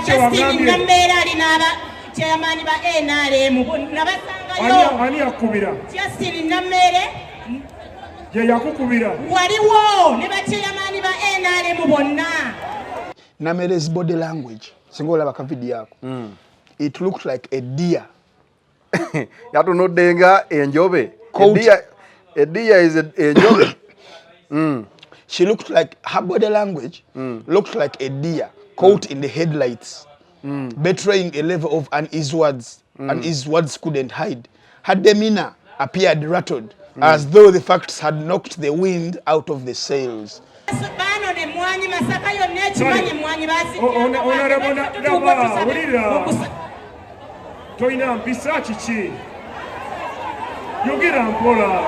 Justin Namera alinaba chairman ba NRM nabasangayo ani yakubira Justin Namere ye yakukubira waliwo ne ba chairman ba NRM bonna. Namere's body language singola baka video yako it looked like a deer. Yatunodenga enjobe. A deer is a enjobe. She looked like her body language looked like a deer caught in the headlights, betraying a level of uneasy words, and his words couldn't hide. Her demeanor appeared rattled, as though the facts had knocked the wind out of the sails. Toina mpisa chichi yogira mpola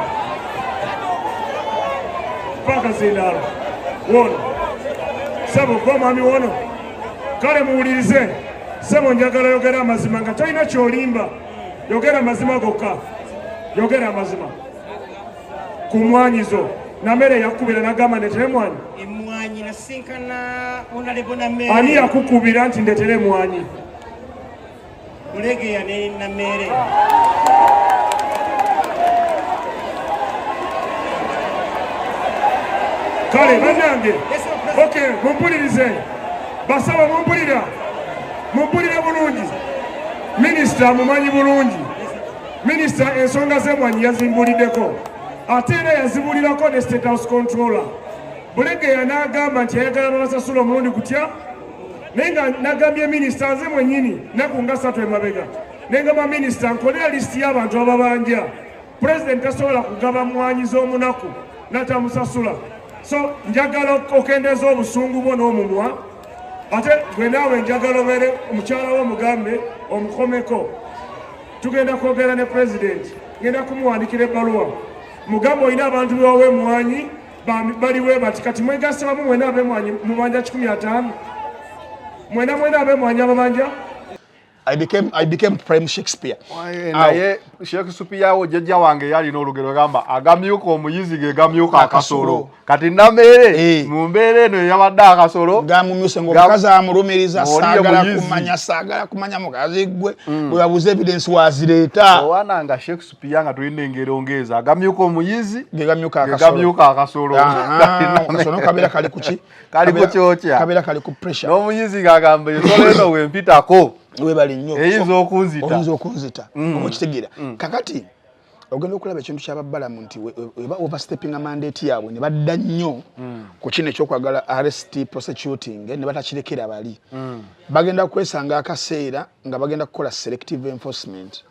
paka zinalo wono sabo kwa mami wono kale muwulirize sabo njagala yogera amazima nga toina kyolimba yogera amazima gokka yogera amazima ku mwanyizo Namere yakubira nagamba ndetere mwanyi emwanyi nasinkana onalebo Namere ani yakukubira nti ndetere mwanyi Mulege ya Namere. Kale banange. Okay, mumpulirize. Basaba mumpulira. Mumpulira bulungi. Minister mumanyi bulungi. Minister ensonga z'emwanyi yazimbuliddeko. Ate era yazibulirako ne State House Controller. Bulege yanagamba nti ayagala babasasula omulundi gutya. Nenga nagambye minister nze mwenyini nakunga 3 emabega nenga ba minister nkolera list y'abantu ababanja president tasobola kugaba mwanyi z'omunaku natamusasula so njagala okendeza obusungu bwo n'omumwa ate gwe naawe njagala obere omukyala w'omugambe omukomeko tugenda kwogera ne president ngenda kumuwandikira ebbaluwa mugambe olina abantu bewawe mwanyi baliwe bati kati mwegase wamu mwena abemwanyi mubanja 15 Mwena abe mwanya babanja. I became Prime Shakespeare. Naye Shakespeare wo jjajja wange yali n'olugero gamba agamyuka omuyizi ge gamyuka akasolo. Kati Namere mu mbeera eno yabadde akasolo gamumyuse ng'omukazi amulumiriza saagala kumanya mukazi gwe bwe babuze evidence wazireeta. Owana nga Shakespeare nga tulina engero ngeza agamyuka omuyizi ge gamyuka akasolo. Akasolo kabeera kali kuki? Kali ku kyokya. Kabeera kali ku pressure. N'omuyizi gagamba ensolo eno wempitako. Webali nnyo. Eyinza okunzita. Omukitegeera. Kakati ogenda okulaba ekintu ky'ababbalamu nti weba overstepping mandate yaabwe ne badda nnyo ku kino ekyokwagala arrest prosecuting ne batakirekera bali. Bagenda kwesanga akaseera nga bagenda kukola selective enforcement.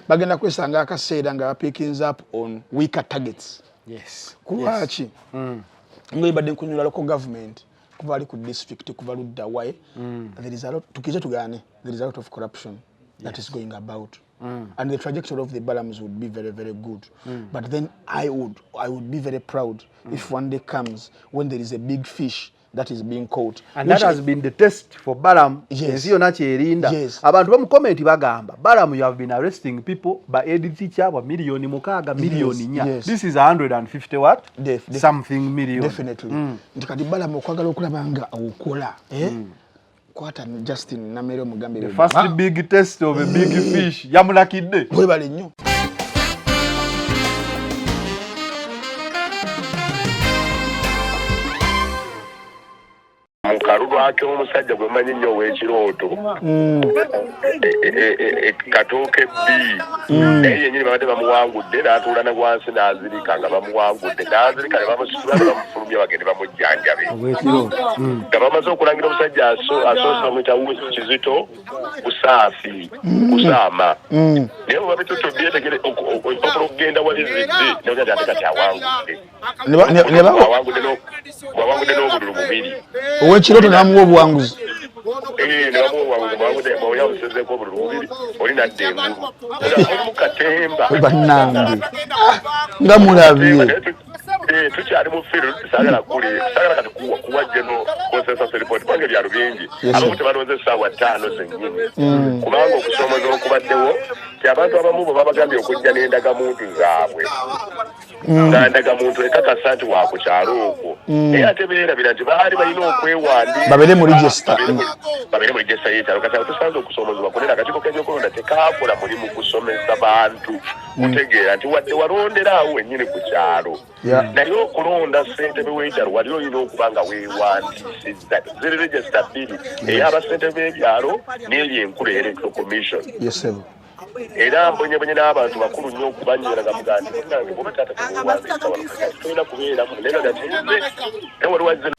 Bagenda kwesanga akaseera nga picking up on weaker targets. Yes. Kulwaki? Ngoye badde nkunyula local government. Kuva ali ku district kuva ludda waye there is a lot there is a lot of corruption that is going about and the trajectory of the Balams would be very, very good but then I would be very proud if one day comes when there is a big fish that is being caught and that has been the test for Balam. Yes. Abantu bamu comment bagamba Balam, you have been arresting people by edit teacher wa milioni mukaga milioni nya. This is 150 what? Something million. Definitely. Ndikati Balam okwagala okulaba nga okola kwata Justin Namere Mugambe. The first big test of a big fish yamulakidde. Webale nnyo. Mukarubake omusajja gwe manyi nnyo w'ekirooto katooke B naye yennyini babadde bamuwangudde n'atuula ne wansi n'azirika nga bamuwangudde n'azirika ne bamusitula ne bamufulumya bagende bamujjanjabe nga bamaze okulangira omusajja asoose bamuyita Kizito Busaafi Kusaama naye bwe babitutu byetegere okugenda wali zidde n'ogenda ate kati awangudde n'obululu bubiri Owekiroto namuwa obuwanguzi. Bannange. Nga mulabye. Tukyali mu field sagala kati kuwajje no consensus report pange bya rubingi abo tebalonze sawa 5 zennyini kubanga okusoma n'okubaddewo kyabantu abamu babagambye okujja n'endaga muntu zaabwe Ndaga muntu ekakasa nti wa ku kyalo okwo naye ate beerabira nti baali balina okwewandika babere mu register y'ekyalo kati tusanze okusomozebwa kunene akakiiko k'ebyokulonda tekaakola mulimu kusomesa bantu kutegeera nti wadde walonderaawo wennyini ku kyalo naye okulonda ssentebe w'ekyalo wali olina okuba nga weewandiisizza ziri register bbiri ey'abasentebe b'ebyalo n'eri enkulu electoral commission era mbonyebonye n'abantu bakulu nnyo okubanywera nga mugandi nange kuba taata tewewandiisa wano tulina kubeeramu naye nga gatinze naye wali wazze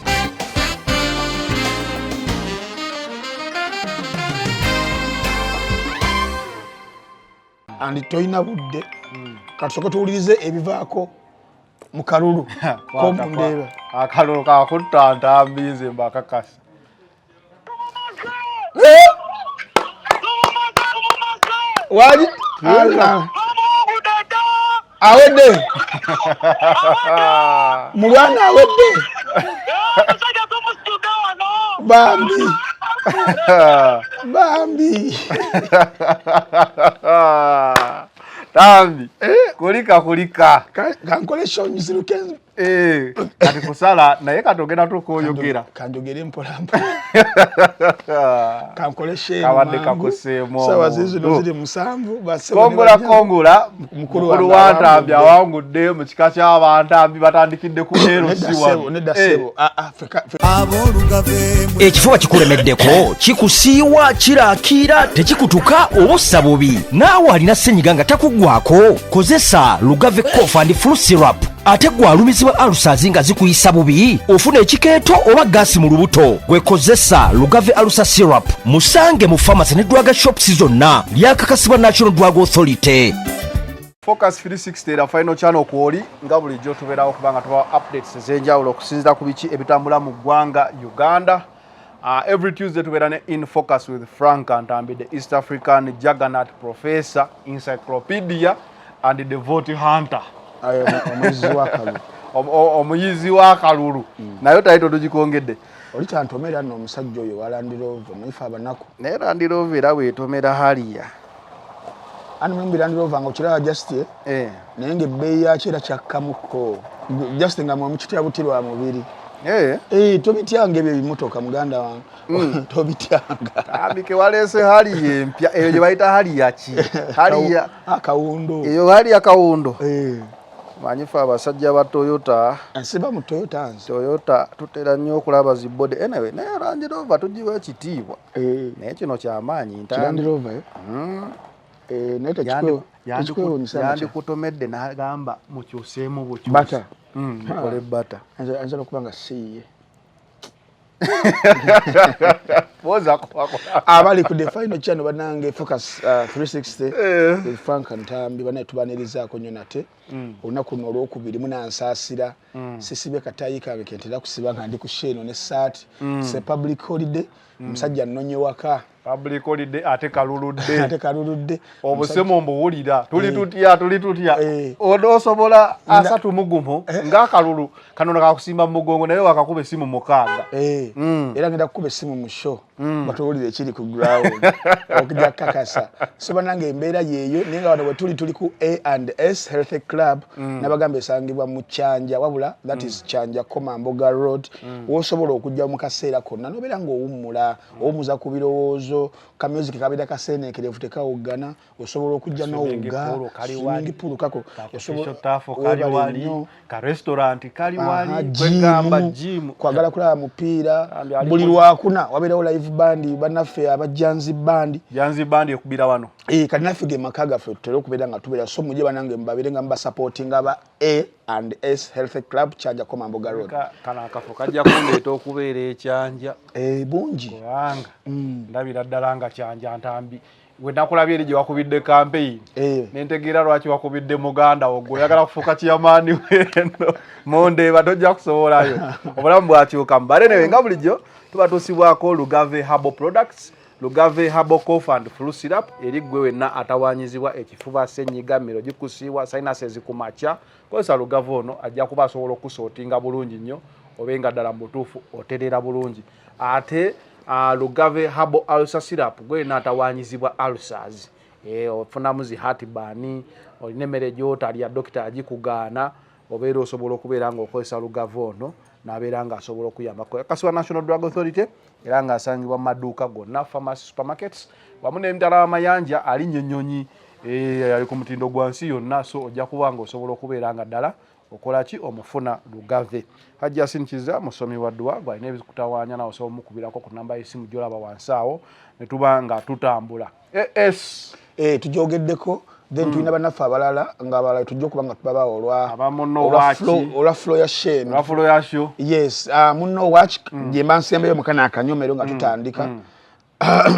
andi toyina budde katusoke tuwulirize ebivaako mu kalulu komundeeba akalulu kakutta ntambi nze mbakakasa wali awedde mulwana awedde bambi tambi kulika kankole shonyiziruke kati kusala naye katogenda tukoyogera kanjogere mpolampola kankole shema kabadde kakuseemo sawa zino ziri musanvu kongula mukulu wa Ntambi awangudde mu kika ky'abantambi batandikidde ku nedasebo ekifuba kikulemeddeko kikusiiwa kiraakira tekikutuka obussa bubi naawe alina ssenyiga nga takuggwako kozesa Lugave cough and flu syrup ate gwalumizibwa alusazi nga zikuyisa bubi ofuna ekikeeto oba gaasi mu lubuto gwekozesa Lugave alusa syrup musange mu pharmacy ne drug shops zonna lyakakasibwa National Drug Authority. Focus 360 era final channel kwoli nga bulijjo tubeerawo kubanga tubawa updates ez'enjawulo okusinziira ku biki ebitambula mu ggwanga Uganda. Every Tuesday tubeera ne In Focus with Frank Ntambi, the East African juggernaut professor, encyclopedia and the devote hunter. Omuyizi wa kalulu nayo tayito tugikongedde oli kyantomera nno omusajja oyo wa Land Rover muifa abanaku naye Land Rover era bwetomera haliya ani mwembi Land Rover nga okiraba just naye ng'ebbeeyi yakyo era kyakkamukko just nga mwemukitya butirwa mubiri tobityanga ebyo ebimotoka muganda wange tobityanga abike waleese haliya empya eyo gye bayita haliya ki haliya akawundo eyo haliya kawundo manyifa abasajja ba Toyota nsiba mu Toyota tutera nnyo okulaba zibode anyway naye Land Rover tugiwa ekitiibwa naye kino kyamaanyi Land Rover naye yandikutomedde n'agamba mukyuseemu bukyusi bata kole bata anzala okuba nga siye abali ku the final channel banange Focus 360 with Frank Ntambi banaye tubanirizaako nnyo nate olunaku luno olwokubiri munansaasira sisibe katayi kange kentera kusiba nga ndi ku sheno ne saati se public holiday omusajja nnonye waka public holiday ate kaluludde obusemo mbuwulira tuli tutya osobola asatu mugumu ng'akalulu kano kakusimba mu mugongo naye wakakuba essimu mukaaga era ngenda kukuba essimu mu show batuwulire ekiri ku ground okujja kakasa so banange embeera yeeyo naye nga wano bwe tuli ku A&S Health Club n'abagamba esangibwa mu Kyanja wabula that is Kyanja Komamboga Road wosobola okujja mu kaseera konna nobeera ng'owummula owummuza ku birowoozo ka music kabida kaseeneekerevu tekawuggana osobola okujja n'owugga swimming pool kako osobola kali wali ka restaurant kali wali kwegamba gym kwagala kulaba mupiira buli lwakuna wabeerawo live band bannaffe abajanzi band ekubira wano kati naffe ge maka gaffe tutera okubeera nga tubeera so mujje banange mbabeere nga mbasupporting aba A&S Health Club Kyanja Komamboga Road kana akafo kajja kundeeta okubeera ekyanja bungi kubanga ndabira ddala nga Kyanja Ntambi we nakulabye eri gye wakubidde campaign nentegeera lwaki wakubidde muganda wo gwe oyagala kufuuka kiyamaani weno mondeeba tojja kusobolayo obulamu bwakyuka mbale newe nga bulijjo tuba tusibwako Lugave Herbal Products Lugave Herbal Cough and Flu Syrup eri gwe wenna atawaanyizibwa ekifuba ssenyiga mmiro gikusiiwa sinuses kumakya kozesa Lugave ono ajja kuba asobola okusootinga bulungi nnyo obenga ddala mu butuufu oterera bulungi ate Lugave Herbal Ulcer Syrup gwe natawaanyizibwa ulcers ofunamu zi heartburn olina emmere gy'otalya dokita agikugaana obeera osobola okubeera ng'okozesa Lugave ono n'abeera ng'asobola okuyambako. Kasiwa National Drug Authority era ng'asangibwa mu maduuka gonna, pharmacy, supermarkets wamu n'emitala w'amayanja ali Nnyonyi ali ku mutindo gwa nsi yonna, so ojja kuba ng'osobola okubeera nga ddala okola ki omufuna Lugave. Hajji Yasin Kiza musomi wa ddwa gwalina ebikutawaanya nawe osobola omukubirako ku namba y'essimu gy'olaba wansi awo ne tuba nga tutambula. Tujogeddeko then tulina bannaffe abalala ng'abalala tujja okuba nga tubabawo olwa flow ya Shane. Yes, munno watch gye mba nsembeyo mukana akanyomero nga tutandika.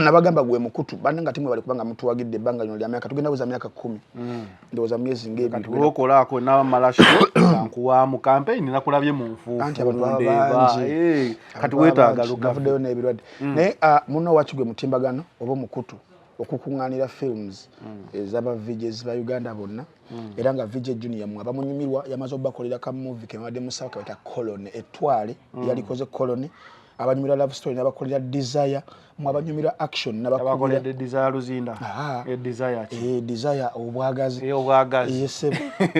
Nabagamba gwe mukutu bana nga timwe bali kubanga mtu wagidde banga lino lya myaka tugenda kuza myaka 10 ndoza myezi ng'ebyo tulokolako na malasho nkuwa mu campaign nakulabye mu nfufu ndeba kati wetaaga Lugave n'ebirwadde naye munno watch gwe mutimbagano oba mukutu okukunganira films ezaba villages ba Uganda bonna era nga Vijay Junior mu abamunyumirwa yamaze obakolera ka movie kemadde musaka beta Colony etwale yalikoze Colony abanyumira love story n'abakolera Desire mu abanyumira action n'abakolera Desire Luzinda Desire obwagazi yes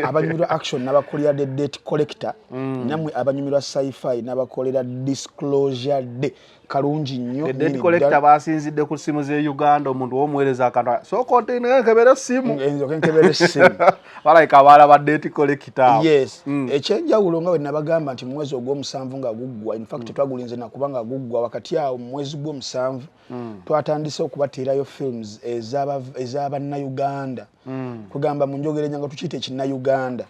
abanyumira action n'abakolera The Date Collector namwe abanyumira sci-fi n'abakolera Disclosure Day kalungi nnyo. The Date Collector basinzidde ku simu ze Uganda omuntu omuweereza akantu so container nkebere simu nkebere simu balaika abala ba Date Collector. Yes ekyenjawulo nga we nabagamba nti mwezi ogw'omusanvu nga guggwa in fact twagulinze na kubanga guggwa wakati awo mwezi gw'omusanvu twatandise okubateerayo films ezaba na Uganda kugamba mu njogere nyanga tukite ekina Uganda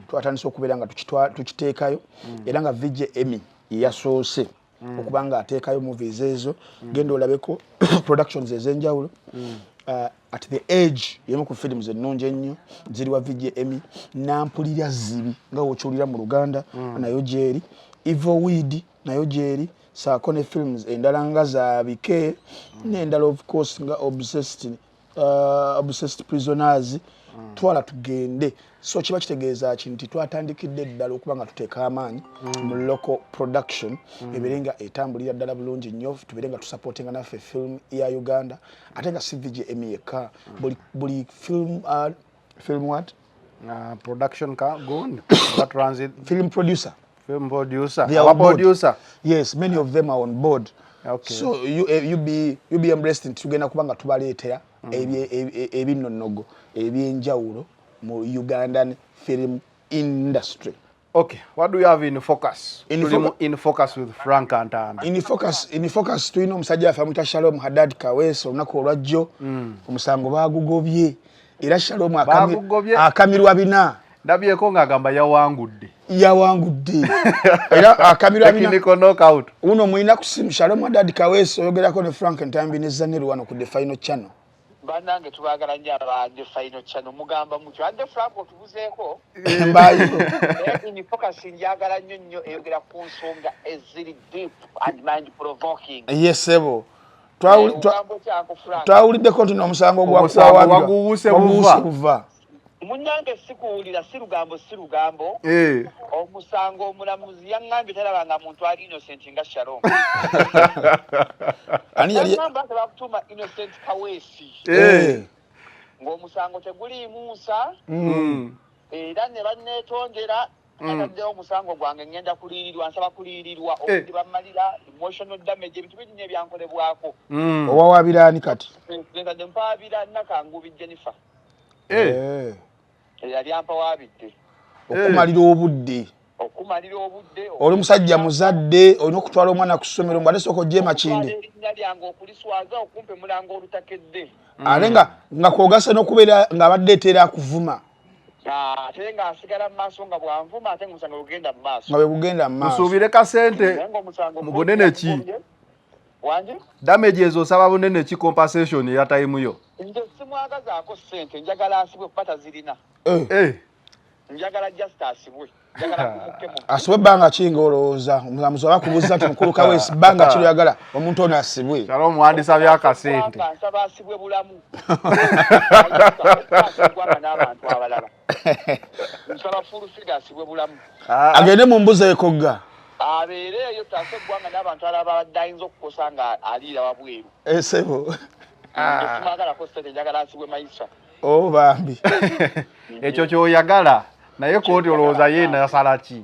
twatandise okubeera nga tukiteekayo era nga Vijay Emmy yasoose okubanga ateekayo movies ezo genda olabeko productions ezenjawulo at the age yemu ku films ennungi ennyo ziri wa Vijay Emmy nampulira zibi nga wokyulira mu Luganda nayo gyeri Evil Weed nayo gyeri saako ne films endala nga za bike n'endala of course nga Obsessed Prisoners twala tugende so kiba kitegeeza kinti twatandikidde ddala okuba nga tuteeka amaanyi mu local production ebirenga etambulira ddala bulungi nnyo tubirenga tusupportinga naffe film ya Uganda ate nga si Vijay Emmy yekka buli film what production ka gone that transit film producer our producer yes many of them are on board. Okay. So you be embraced into tugenda kubanga tubaleetera ebinnonogo ebyenjawulo mu Ugandan film industry. Okay, what do you have in focus? In focus with Frank Antambi. In focus tulina omusajja afa muta Shalom Haddad Kaweso olunaku olwajjo omusango bagugobye era Shalom akamirwa bina ndabyeko ng'agamba yawangudde era akamirwa bina technical knockout uno mulina kusimu Shalom Haddad Kaweso oyogerako ne Frank Antambi ne Zanel wano ku The Final Channel. Banange tubagala nnyo aba The Final Channel mugamba mutyo ande Frank otubuzeeko mbayo ni focus njagala nnyo eyogera ku nsonga eziri deep and mind provoking. Yes ebo twawuliddeko nti n'omusango gwaguwuse buva munyange sikuwulira si lugambo omusango omulamuzi yaŋŋambye talabanga muntu ali innocent nga Shalom ani yali bakutuma Innocent Kaweesi ng'omusango teguliimu nsa era ne banneetondera ataddewo omusango gwange ngenda kuliirirwa nsaba kuliirirwa okuti bammalira emotional damage ebintu bingi ebyankolebwako owawaabiraani kati ntadde mpaabira Nakangubi Jennifer yali ampawaabidde okumalira obudde oli musajja muzadde olina okutwala omwana ku ssomero mbadde sooka ojje Makinde erinnya lyange okuliswaza okumpe mulango olutakedde ate nga kwogasa n'okubeera ng'abadde eteera akuvuma ate nga asigala mu maaso nga bwanvuma ate ng'omusango gugenda mu maaso nga bwe gugenda mu maaso musuubire kasente mu bunene ki wanje damage ezo osaba bunene ki compensation ya time yo nje simwagazaako ssente njagala asibwe kupata zirina njagala just asibwe asibwe ebbanga kinga olowooza omulamuzi aba kubuuza ati mukulu Kaweesi ebbanga kiro yagala omuntu ono asibwe kyalo omuwandisa byakasente nsaba asibwe bulamu n'abantu abalala nsaba fulusiga asibwe bulamu agende mu mbuzi ekogga abeereeyo taase eggwanga n'abantu alaba abadde ayinza okukosa nga aliira wabweru esebo simwagalako ssente njagala asibwe mayisa bambi ekyo kyoyagala naye kooti olowooza yena yasala ki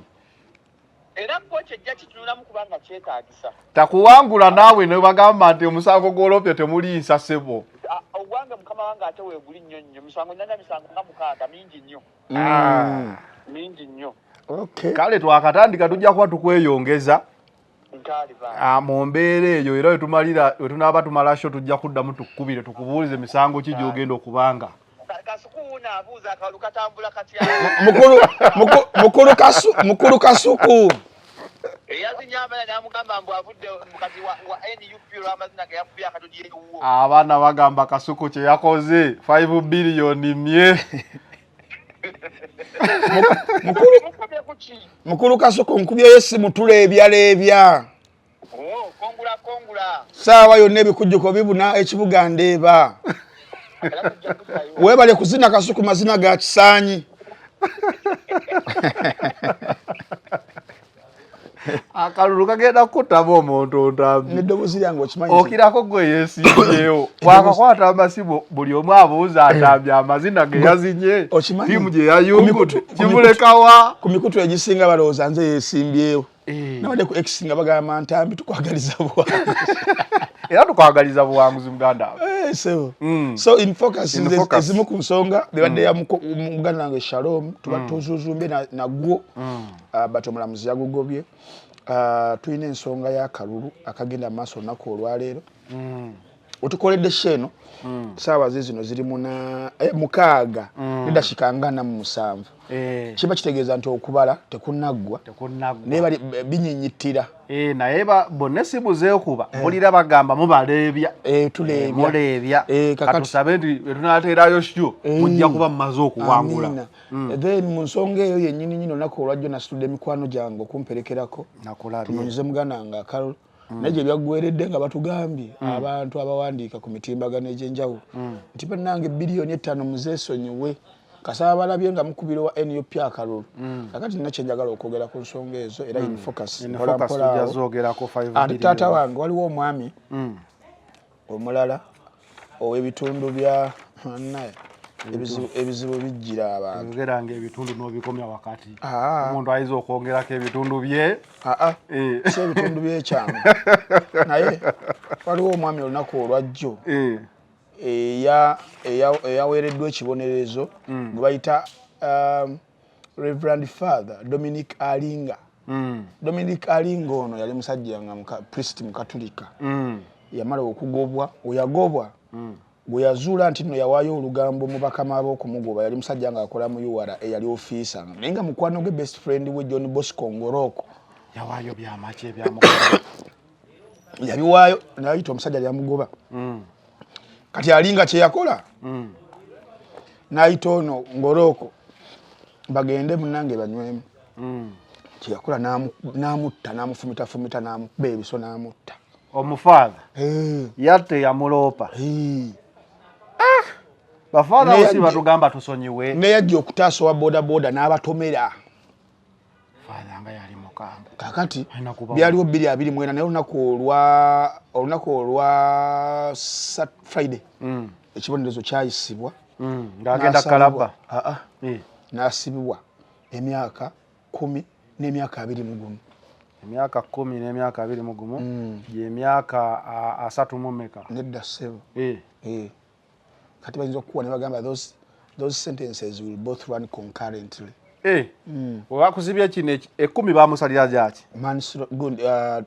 era kooti ejja kitunulamu kubanga kyetaagisa takuwangula naawe ne bagamba nti omusango gw'olopye temuliisa ssebo ogwange mukama wange ate weeguli nnyo nnyo misango nyanya misango nga 6 mingi nnyo mingi nnyo kale twakatandika tujja kuba tukweyongeza mu mbeera eyo era we tunaaba tumala sho tujja kuddamu tukubire tukubuulize misango ki gy'ogenda okubanga mukulu kasuku abaana bagamba kasuku kye yakoze 5 biliyoni mye mukulu kasuku nkubyeyo essimu tuleebyaleebya saawa yonna ebikujjuko bibuna ekibuga ndeeba weebale kuzina kasuku mazina ga kisaanyi akalulu kagenda kutaba omuntu ntambi n'eddoboozi lyange okimanyi okirako gwe yeesimbyewo wakakwata amasimu buli omu abuuza atambye amazina ge yazinye tiimu gye yayungudde kimulekawa ku mikutu egisinga balowooza nze yeesimbyewo nabadde ku x nga bagamba ntambi tukwagaliza buwanguzi era tukwagaliza buwanguzi muganda so in focus ezimu ku nsonga bebadde ya muganda wange Shalom tuba tuzuzumbe nagwo bato omulamuzi yagugobye tulina ensonga y'akalulu akagenda maaso olunaku olwaleero otukoledde sheeno saawa zino ziri mukaaga lidashika nga 47 kiba kitegeeza nti okubala tekunaggwa naye bali binyinyittira naye bonna essimu zeekuba mulira bagamba mubaleebya muleebya katusabe nti wetunateerayo syo mujja kuba mumaze okuwangula then mu nsonga eyo yennyini nyini olunaku olwajjo nasitudde emikwano gyange okumperekerako tumanyize muganda nga akalulu naye gye byaggweredde nga batugambye abantu abawandiika ku mitimbagano egy'enjawulo nti bannange biliyoni 5 muzeesonyiwe kasaba balabye nga mukubiro wa NUP akalulu kakati nina kyenjagala okwogera ku nsonga ezo era in focus ate taata wange waliwo omwami omulala ow'ebitundu bya naye ebizibu bijjira abantu ngeranga ebitundu n'obikomya wakati omuntu ayinza okwongerako ebitundu bye si ebitundu byekyama naye waliwo omwami olunaku olwajjo eyaweereddwa ekibonerezo gwe bayita Reverend Father Dominic Alinga. Dominic Alinga ono yali musajja nga priest mukatolika yamala okugobwa oyagobwa gwe yazuula nti nno yawaayo olugambo mu bakama ab'okumugoba yali musajja nga akola mu URA eyali ofiisa naye nga mukwano gwe best friend we John Bosco Ngoroko yawaayo byamaki ebyamugoba yabiwaayo nayita omusajja lyamugoba kati Alinga kye yakola nayita ono Ngoroko bagende munange banywemu kye yakola n'amutta n'amufumita n'amukuba ebiso n'amutta omufaadha yatte yamuloopa bafaadha bosi batugamba tusonyiwe neyajja okutaasa owa bodaboda n'abatomera faadha nga yali mukambwe kakati byaliwo 224 naye olunaku olwa Friday ekibonerezo kyayisibwa ng'agenda kalaba n'asibibwa emyaka 10 n'emyaka 21 emyaka 10 n'emyaka 21 gy'emyaka 3 mu meka nedda ssebo kati bayinza okukuwa ne bagamba those sentences will both run concurrently wakuzibya kino 10 bamusalira gyaki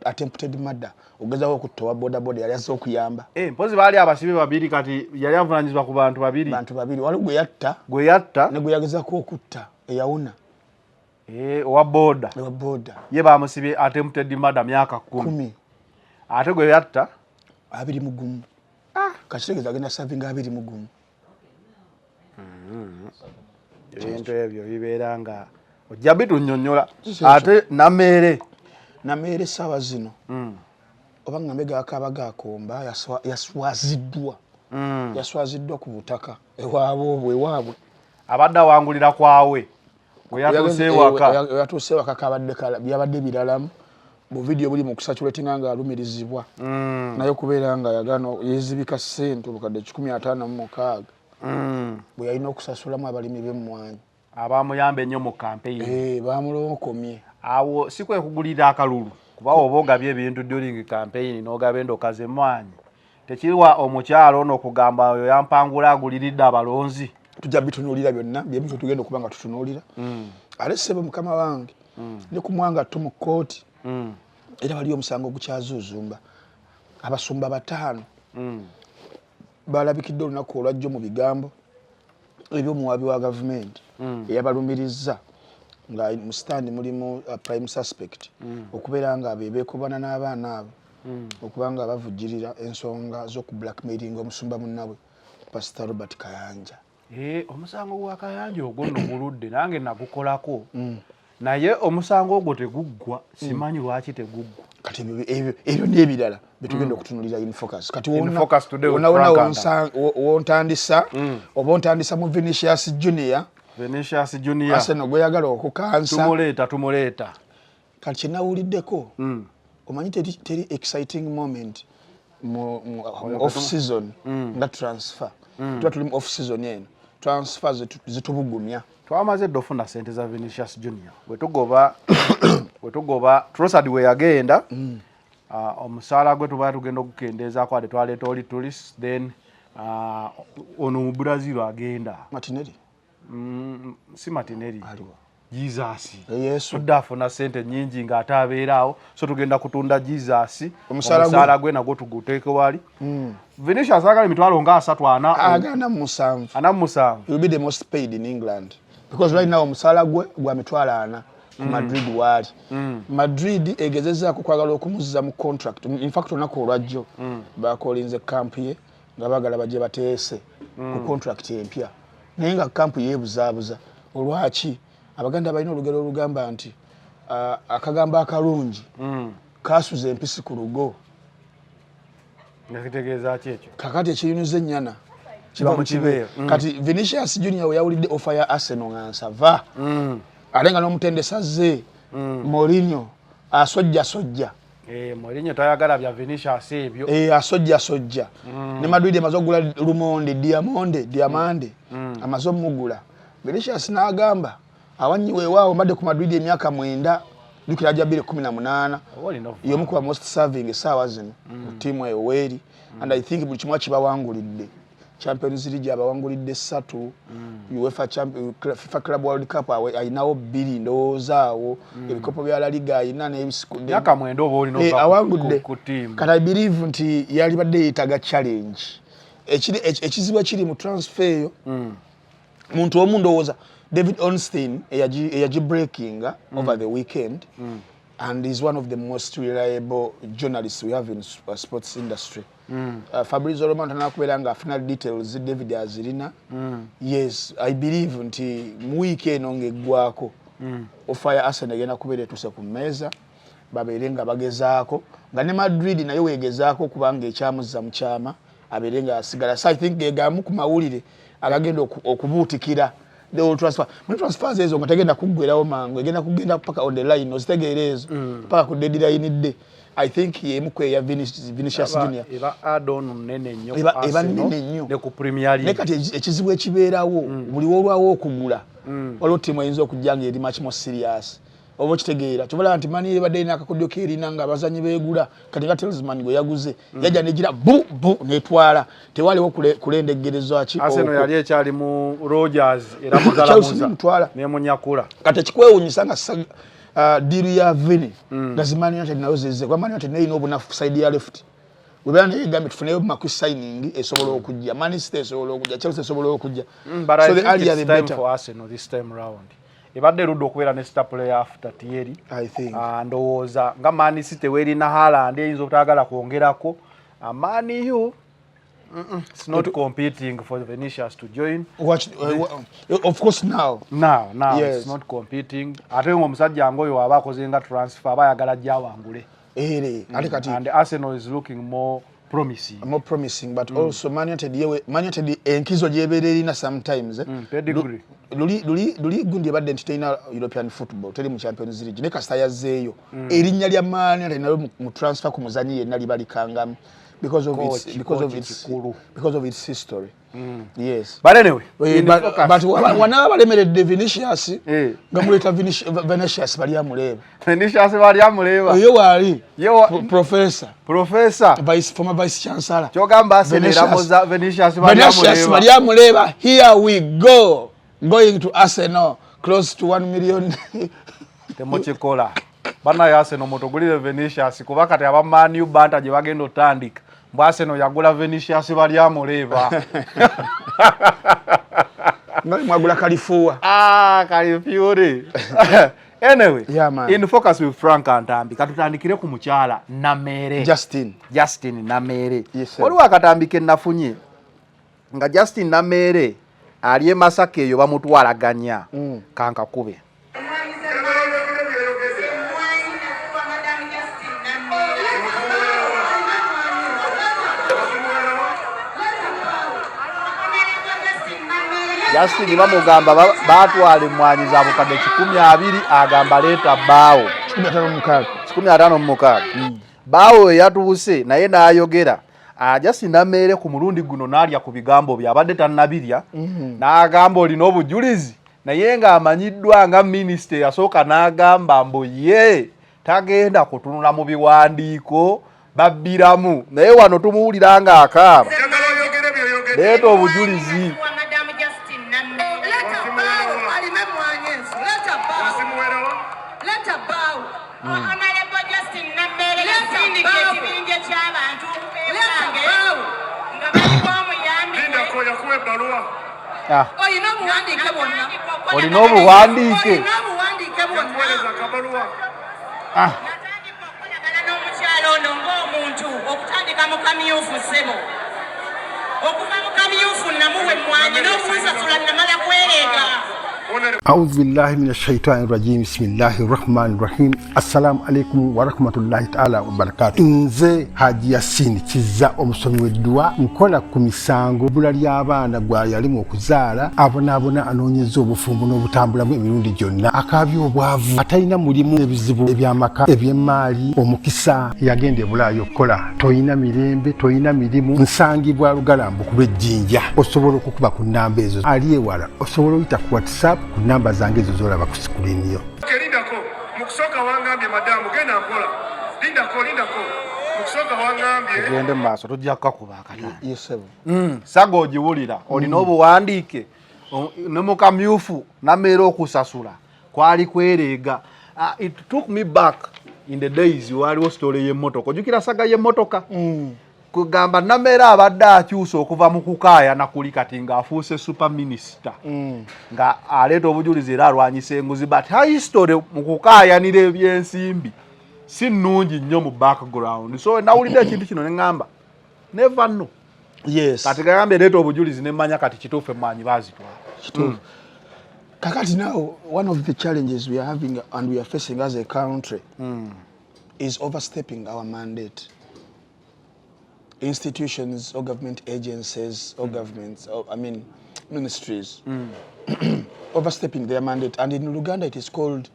attempted murder ogezaho okutta bodaboda yali azze okuyamba mpozi baali abasibe babiri kati yali avunanyizibwa ku bantu babiri waliwo gwe yatta ne gwe yagezako okutta eyawuna owa boda ye bamusibye attempted murder myaka 10 ate gwe yatta 21 kakitegeeza agenda savinga 21 ebintu ebyo bibeera nga ojja bitunnyonnyola ate nameere essaawa zino oba nga mbega akaaba gaakomba yaswaziddwa ku butaka ewaabwe abadde awangulira kwawe yatuuse ewaka byabadde biralamu mu vidiyo buli mu kusatulatinga nga alumirizibwa naye okubeera nga yagana yezibika ssente obukadde 156 bwe yalina okusasulamu abalimi b'emmwanyi abamuyamba ennyo mu campaign bamulonkomye awo sikwe kugulira akalulu kuba obogabye ebintu during campaign n'ogaba endoka z'emwanyi tekiriwa omukyalo n'okugamba oyo yampangula aguliridde abalonzi tujja bitunuulira byonna byebintu tugenda okuba nga tutunuulira ate ssebo mukama wange ne ku mwanga ttu mu kkooti era waliyo omusango ogukyazuuzumba abasumba 5 balabikidde olunaku olwajjo mu bigambo eby'omuwaabi wa gavumenti eyabalumirizza nga mu stand mulimu prime suspect okubeera nga beekobana n'abaana abo okuba nga bavujjirira ensonga z'oku blackmailing omusumba munnabwe Pastor Robert Kayanja. Omusango gwa Kayanja ogwo nno buludde nange nagukolako naye omusango ogwo teguggwa simanyi lwaki teguggwa kati ebyo n'ebirala betugenda okutunulira in focus kati wona wontandisa oba ontandisa mu Vinicius Junior Arsenal gweyagala okukansa tumuleeta kati kyenawuliddeko omanyi teri exciting moment mu off season nga transfer tuba tuli mu off season eno transfer zitubugumya twamaze dofuna sente za Vinicius Junior wetugoba Trossard we yagenda omusaala gwe tuba tugenda okukendeezaako ate twaleeta oli tourist then ono mu Brazil agenda Martinelli si Martinelli Jesus Yesu tudda afuna sente nyingi ng'ate abeeraawo so tugenda kutunda Jesus omusaala gwe nagwo tuguteeke wali Vinicius agala emitwalo nga 3 he will be the most paid in England because right now omusaala gwe gwa mitwalo 4 ku Madrid wali Madrid egezezzaako kwagala okumuzza mu contract in fact onako olwajjo bakolinze camp ye nga bagala baje bateese ku contract empya naye nga camp yeebuzaabuza olwaki abaganda balina olugero olugamba nti akagamba akalungi kasuza empisi ku lugo nakitegeeza ki ekyo kakati ekiyunuza ennyana kiba mu kibeera kati Vinicius Junior we yawulidde offer ya Arsenal nga nsava ate nga n'omutendesa ze Mourinho asojja Mourinho tayagala bya Vinicius ebyo asojja ne Madrid amaze okugula Lumonde Diamande amaze omugula Vinicius n'agamba awanyiwe waawo mbadde ku Madrid emyaka 9 jukira ajja 2018 y'omu ku most serving essaawa zino mu ttiimu eyo weeri and I think buli kimu akibawangulidde Champions League abawangulidde 3 UEFA FIFA Club World Cup ayinawo 2 ndowoozaawo ebikopo bya La Liga ayina n'ebisiku myaka 9 oba olina awangudde kati I believe nti yali badde yeetaga challenge ekizibu ekiri mu transfer eyo muntu omu ndowooza David Ornstein eyaji breaking over the weekend and is one of the most reliable journalists we have in sports industry. Fabrizio Romano nakubeera nga final details David azirina. Yes, I believe nti mu weekend ongeggwako offer ya Arsenal egenda kubeera etuse ku mmeeza babeere nga bagezaako nga ne Madrid nayo weegezaako kubanga ekyamuzza mu kyama abeere nga asigala. So I think gegamu ku mawulire agagenda okubuutikira the old transfer. When transfers ezo nga tegenda kuggwerawo mangu egenda kugenda paka on the line ozitegeera ezo paka ku deadline day. I think yemu kwe ya Vinicius Junior eba add-on nene nnyo ne ku Premier League. Nekati ekizibu ekibeerawo buli wolwawo okugula waliwo ttiimu eyinza okujja nga eri much more serious oba okitegeera kyobola nti mani ebadde erina akakodyo keerina nga abazanyi beegula kati nga Talisman gwe yaguze yajja negira bu netwala tewaliwo kulendegerezwa ki Arsenal yali ekyali mu Rogers era muzalamuza nemunyakula kati ekikwewunyisa nga diru ya Vini lazima ni nayo zeze kwa mani yote neino obunafu side ya left webera negambe tufuneyo maku signing esobola okujja Man City esobola okujja Chelsea esobola okujja so the earlier the better for Arsenal this time round ebadde rudde okubeera ne star player after Thierry I think ndowooza nga Man City weri na Haaland eyinza okutagala kwongerako Man U it's not competing for Vinicius to join. Of course now yes. It's not competing. Ate omusajja ngoyo aba akozenga transfer aba yagala jawangule. And Arsenal is looking more promising. But also Man United enkizo gyebererina sometimes pedigree. Luli gundi badde entertainer European football teri mu Champions League ne kasita yazzeeyo erinnya lya Man United nalo mu transfer ku muzanyi yenna libalikanga because of its history. Yes. But anyway, but wanaba balemeredde Vinicius nga muleta Vinicius bali amuleba. Vinicius bali amuleba. Yo wali. Professor. Former vice chancellor. Chogamba asenera moza Vinicius bali amuleba. Here we go. Going to Arsenal close to 1 million. Temochikola. Bana ya Arsenal motogulire Vinicius kuba kati aba Man U banta je bagenda otandika. Mbu Arsenal yagula Vinicius bali amuleba. Ngali mwagula Kalifuwa. Kalifuwa. Anyway, yeah, in focus with Frank Antambi katutandikire ku mukyala Namere. Justin Namere. Yes, oli wakatambike nafunye nga Justin Namere aliye Masaka eyo bamutwalaganya kanka kube. Justin bamugamba batwale mwanyi za bukadde 12 agamba leta bawo 15 bawo yatuuse naye naayogera Justin Namere ku mulundi guno nalya ku bigambo byabadde tannabirya n'agamba olina obujulizi naye nga amanyiddwa nga minister yasooka n'agamba mbu ye tagenda kutunula mu biwandiiko babbiramu naye wano tumuwulira nga akaaba leeta obujulizi. Olina obuwandiike n'omukyalo ono ng'omuntu okutandika mu kamyufu ssebo okuva mu kamyufu namuwe emmwanyi n'okunsasula namala kwereega. أعوذ بالله من الشيطان الرجيم بسم الله الرحمن الرحيم السلام عليكم ورحمة الله تعالى وبركاته nze Haji Yasin kiza omusomi w'eddwa nkola ku misango bula ly'abaana gwa yalimu okuzaala abonabona anoonyeza obufumbo n'obutambulamu emirundi gyonna akabya obwavu atalina mulimu ebizibu eby'amaka eby'emmaali omukisa yagenda ebulaayo okukola toyina mirembe toyina mirimu nsangibwa lugalambu ku lw'ejjinja osobola okukuba ku nnamba ezo ali ewala osobola oyita ku WhatsApp ku namba zange ezo zolaba ku sikulini yo. Lindako mukusoka wangambye madamu genda mpola lindako mukusoka wangambye gende maaso tujja kukuba akata. Yes saga ogiwulira olina obuwandiike ne mu kamyufu Namere okusasula kwali kwereega. It took me back in the days waliwo story y'emmotoka ojjukira saga y'emmotoka kugamba Namere abadde akyusa okuva mu kukaaya nakuli kati ng'afuuse super minister nga aleeta obujulizi era alwanyisa enguzi but history mu kukaayanira ebyensimbi si nnungi nnyo mu background so nawulidde ekintu kino ne ŋŋamba never know. Yes. Kati gambye leeta obujulizi ne mmanya kati kituufu emmanyi baazitwala. Kakati now one of the challenges we are having and we are facing as a country is overstepping our mandate. Institutions or government agencies or governments, or, I mean ministries, overstepping their mandate. And in Uganda it is called,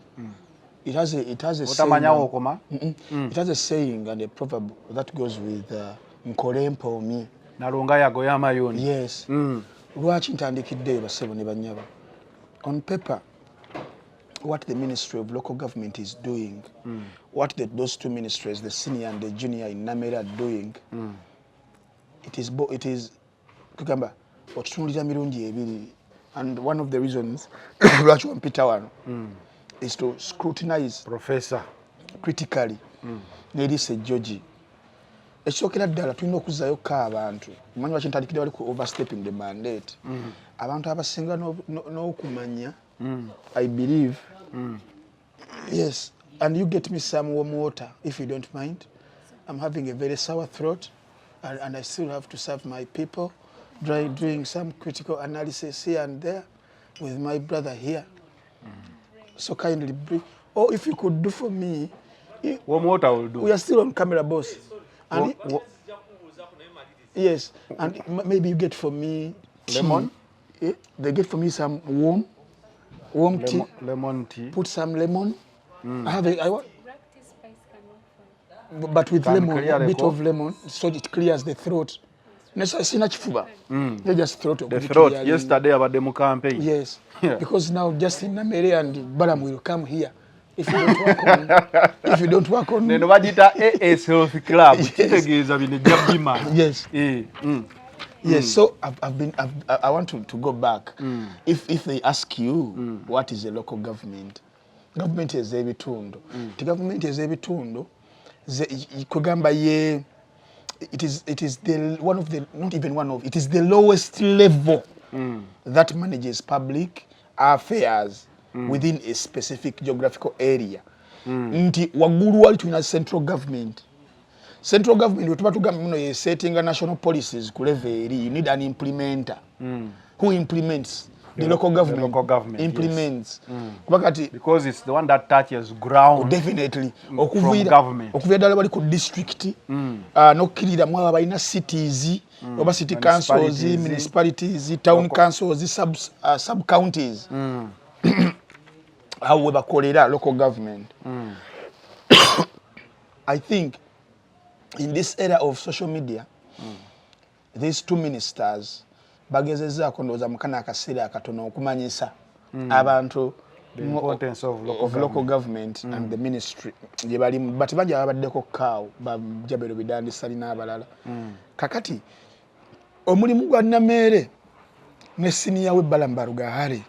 it has a saying, it has a saying and a proverb that goes with Nkolempo mi. Nalonga yago ya mayoni. Yes. Lwaki ntandikidde basebo ne banyaba. On paper, what the Ministry of Local Government is doing, what those two ministries, the senior and the junior in Namere are doing, it is kugamba otutunulira mirundi ebiri, and one of the reasons lwaki wampita wano is to scrutinize professor critically n'eriisa George ekyokera ddala tulina okuzzayo ka abantu omanyi lwaki ntandikidde wali ku overstepping the mandate abantu abasinga n'okumanya I believe yes, and you get me some warm water if you don't mind. I'm having a very sour throat and I still have to serve my people, doing some critical analysis here and there with my brother here. So kindly brief. Or if you could do for me, warm water will do. We are still on camera, boss. And yes, and maybe you get for me tea. Lemon. They get for me some warm tea. Lemon tea. Put some lemon. I want, but with lemon, a bit of lemon, so it clears the throat. Sina chifuba. They just throat. The throat. Yesterday about the campaign. Yes. Yeah. Because now Justin Namere and Balam will come here. If you don't work on, if you don't work on. Neno bajita AS Health Club. Yes. Yes. So I want to go back. If they ask you what is a local government, government is ebitundu. The government is ebitundu. Kugamba ye. It is the one of the not even one of it is the lowest level that manages public affairs within a specific geographical area. Nti wagulu wali tuna central government wetuba tugamba muno ye setting national policies ku level eri. You need an implementer who implements. The local government implements. Yes. Because it's the one that touches ground. Definitely. From government. Okuvira dala bali ku district. No kirira mwa balina cities, oba city councils, municipalities, town councils, sub counties. How we bakolera local government. I think in this era of social media, these two ministers bagezeza kondoza mukana akasira akatono okumanyisa abantu the importance of local government and the ministry je bali but banja abaddeko kawo bajabero bidandi salina abalala kakati omulimu gwa Namere ne senior we Balambaruga hali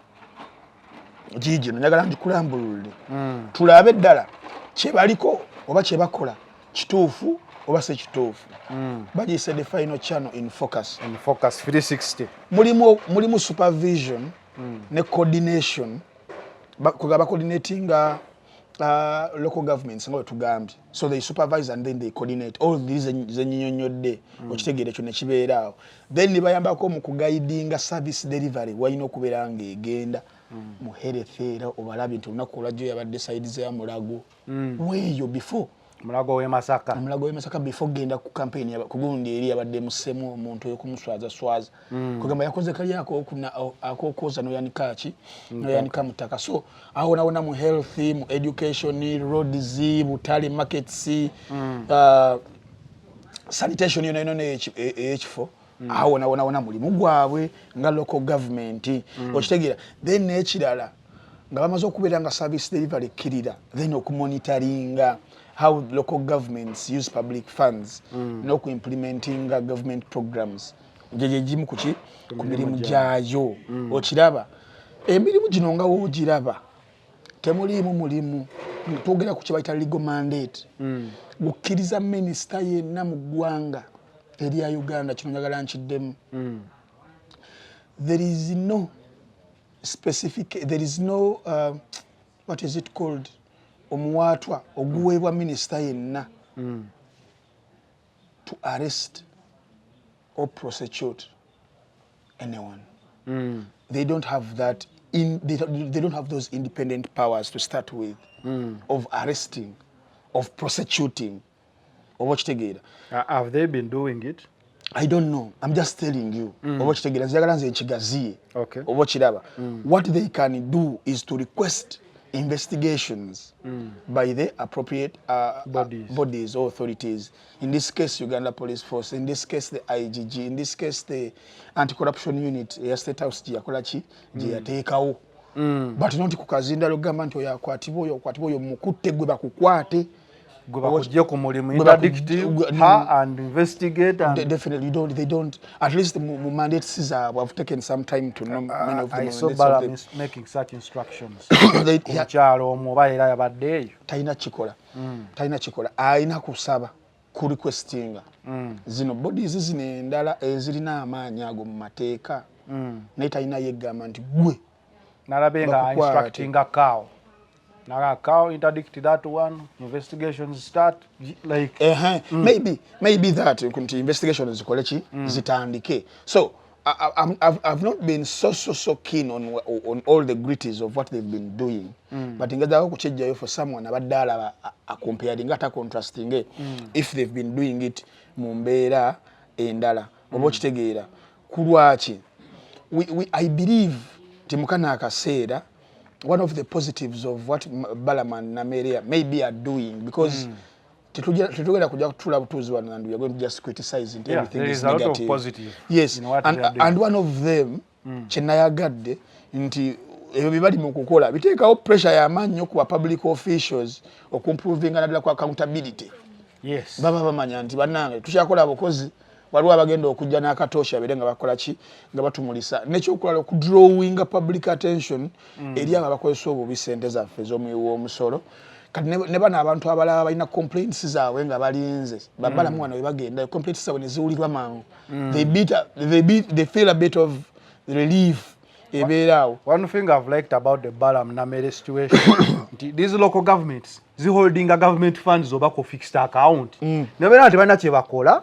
jiji njagala ndikulambulule tulabe ddala kye baliko oba kye bakola kituufu oba se kituufu. Baji said the final channel in focus 360 mulimu supervision ne coordination kugaba coordinating local governments ngo tugambye, so they supervise and then they coordinate all these zenyinyonyodde okitegere kyo ne kibeeraawo, then nibayambako mu kuguidinga service delivery wayina okubeera nga egenda mu health era obalabye nti olunaku olwajjo yabadde sides ya Mulago weeyo before Mulago we Masaka before genda ku campaign ya kugundi eri abadde musemu omuntu yokumuswaza swaza kugamba yakoze kali yako okuna akokoza no yanikachi no yanika mutaka, so aho naona mu health mu education roads butali markets sanitation yona ne H4 aho naona mulimu gwabwe nga local government okitegira, then ekirala nga bamaze okubeera nga service delivery kirira, then okumonitoringa how local governments use public funds no ku implementing government programs jejejimu kuki kumirimu jayo okiraba emirimu gino nga wogiraba temulimu mulimu tugera ku kibaita legal mandate gukkiriza minister yenna mu ggwanga eri ya Uganda kino njagala nkiddemu. There is no specific, there is no what is it called, omuwatwa oguweebwa minister yenna to arrest or prosecute anyone. They don't have that they don't have those independent powers to start with of arresting, of prosecuting, or what you have they been doing it? I don't know. I'm just telling you. Okay. What they can do is to request investigations by the appropriate bodies or authorities. In this case, Uganda Police Force. In this case, the IGG. In this case, the Anti-Corruption Unit. State House Giakolachi. Giatekao. But not kukazinda logamba nti oyakwatiboyo mukute gwe bakukwate. And investigate and definitely they don't at least the mandates have taken some time to know many of them. I saw Balam is making such instructions. Taina chikola aina kusaba ku requestinga zino bodies zino endala ezirina amaanyi ago mu mateeka naye taina yegamba nti gwe nalabenga instructing a cow. Now cow interdict that one, investigations start like maybe that investigations zitandike. So I've not been so keen on all the gritties of what they've been doing, but ingada kuchejayo for someone abadala comparing ata contrasting if they've been doing it mumbera endala obochitegeera kulwachi I believe timukana akaseera one of the positives of what Balam and Namere maybe are doing, because tetugenda kujja kutula butuuzi wano and we are going to just criticize it. Everything there is is a lot negative. of positive. Yes, in what they are doing. and one of them kyenayagadde nti ebyo bibali mu kukola biteekawo pressure y'amaanyi nnyo ku public officials okumprovinga naddala ku accountability. Yes. Baba bamanya nti bannange tukyakola abakozi waliwo abagenda okujja n'akatosha bere nga bakola ki nga batumulisa n'ekyokulala okudrawinga public attention eri abo abakozesa obubi ssente zaffe ez'omusolo kati ne bano abantu abalala balina complaints zaabwe nga balinze babbalamu wano we bagenda complaints zaabwe ne ziwulirwa mangu they feel a bit of relief. One thing I've liked about the Balam Namere situation, these local governments, they holding a government funds over fixed account. Never not even bakola.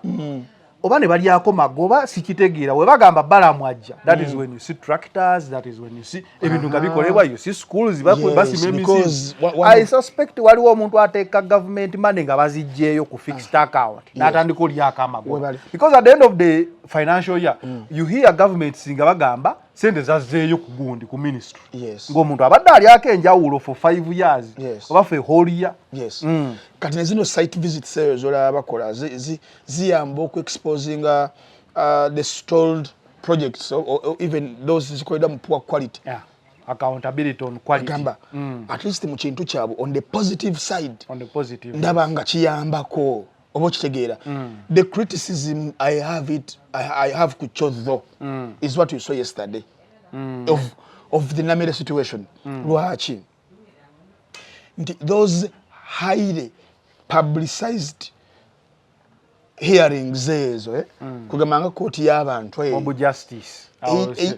Oba ne bali yako magoba sikitegira we bagamba Balam wajja. That is when you see tractors, that is when you see ebintu ngabikolebwa, you see schools basi because I suspect waliwo omuntu ateeka government money nga bazijjeeyo ku fixed account n'atandika olyako amagoba because at the end of the financial year you hear government singa bagamba sente zazzeeyo ku gundi ku ministry ng'omuntu abadde alyako enjawulo for 5 years oba for a whole year. Kati ne zino site visits ezolaba bakola ziyamba oku-exposing the stalled projects or even those zikoledwa mu poor quality. Accountability on quality. At least mu kintu kyabwe on the positive side. On the positive. Ndaba nga kiyambako oba okitegeera. The criticism I have ku Kyodho is what you saw yesterday of the Namere situation. Lwaki? Those highly publicized hearings ezo kugamba nga kooti y'abantu obu justice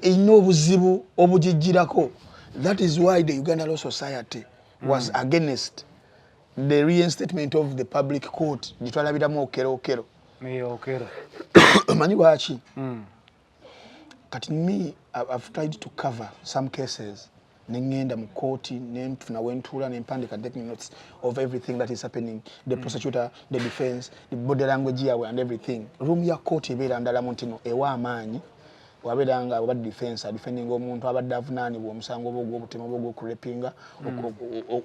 eyina obuzibu obugijjirako. That is why the Uganda Law Society was against the reinstatement of the public court gitwalabiramu okero. Manyi lwaki? Kati me I've tried to cover some cases nengenda mu kooti nentuna wentuula nempandika taking notes of everything that is happening, the prosecutor, the defense, the body language yawe and everything. Room ya kooti ebeera ndala mu ntino ewa amaanyi wabeeranga oba defense defending omuntu abadde avunaanibwa omusango oba ogw'obutemu oba ogw'okurepinga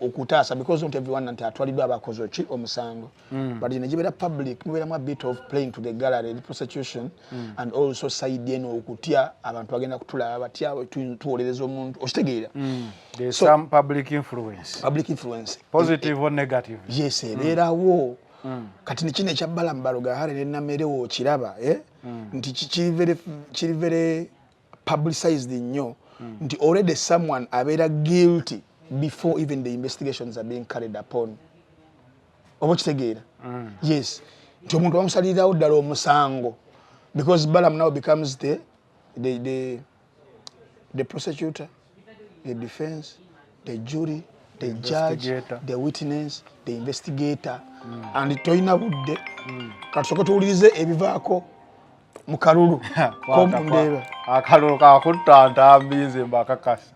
okutaasa because not everyone nti atwaliddwa abakoze ki omusango but ne gibeera public mubeeramu a bit of playing to the gallery, the prosecution and also side eno okutya abantu bagenda kutulaba batya tuwolereza omuntu okitegeera. There's some public influence positive or negative. Yes, ebeerawo. Kati ne kino ekyabbalamu Baloga Hale ne Namere okiraba nti kiri very publicized nnyo nti already someone abeera guilty before even the investigations are being carried upon. Oba kitegeera? Yes, nti omuntu bamusalirirawo ddala omusango because Balamu now becomes the prosecutor, the defense, the jury, the judge, the witness, the investigator. And toyina budde katusoke tuwulirize ebivaako mu kalulu komundeba akalulu kakutta ntambize mbakakasa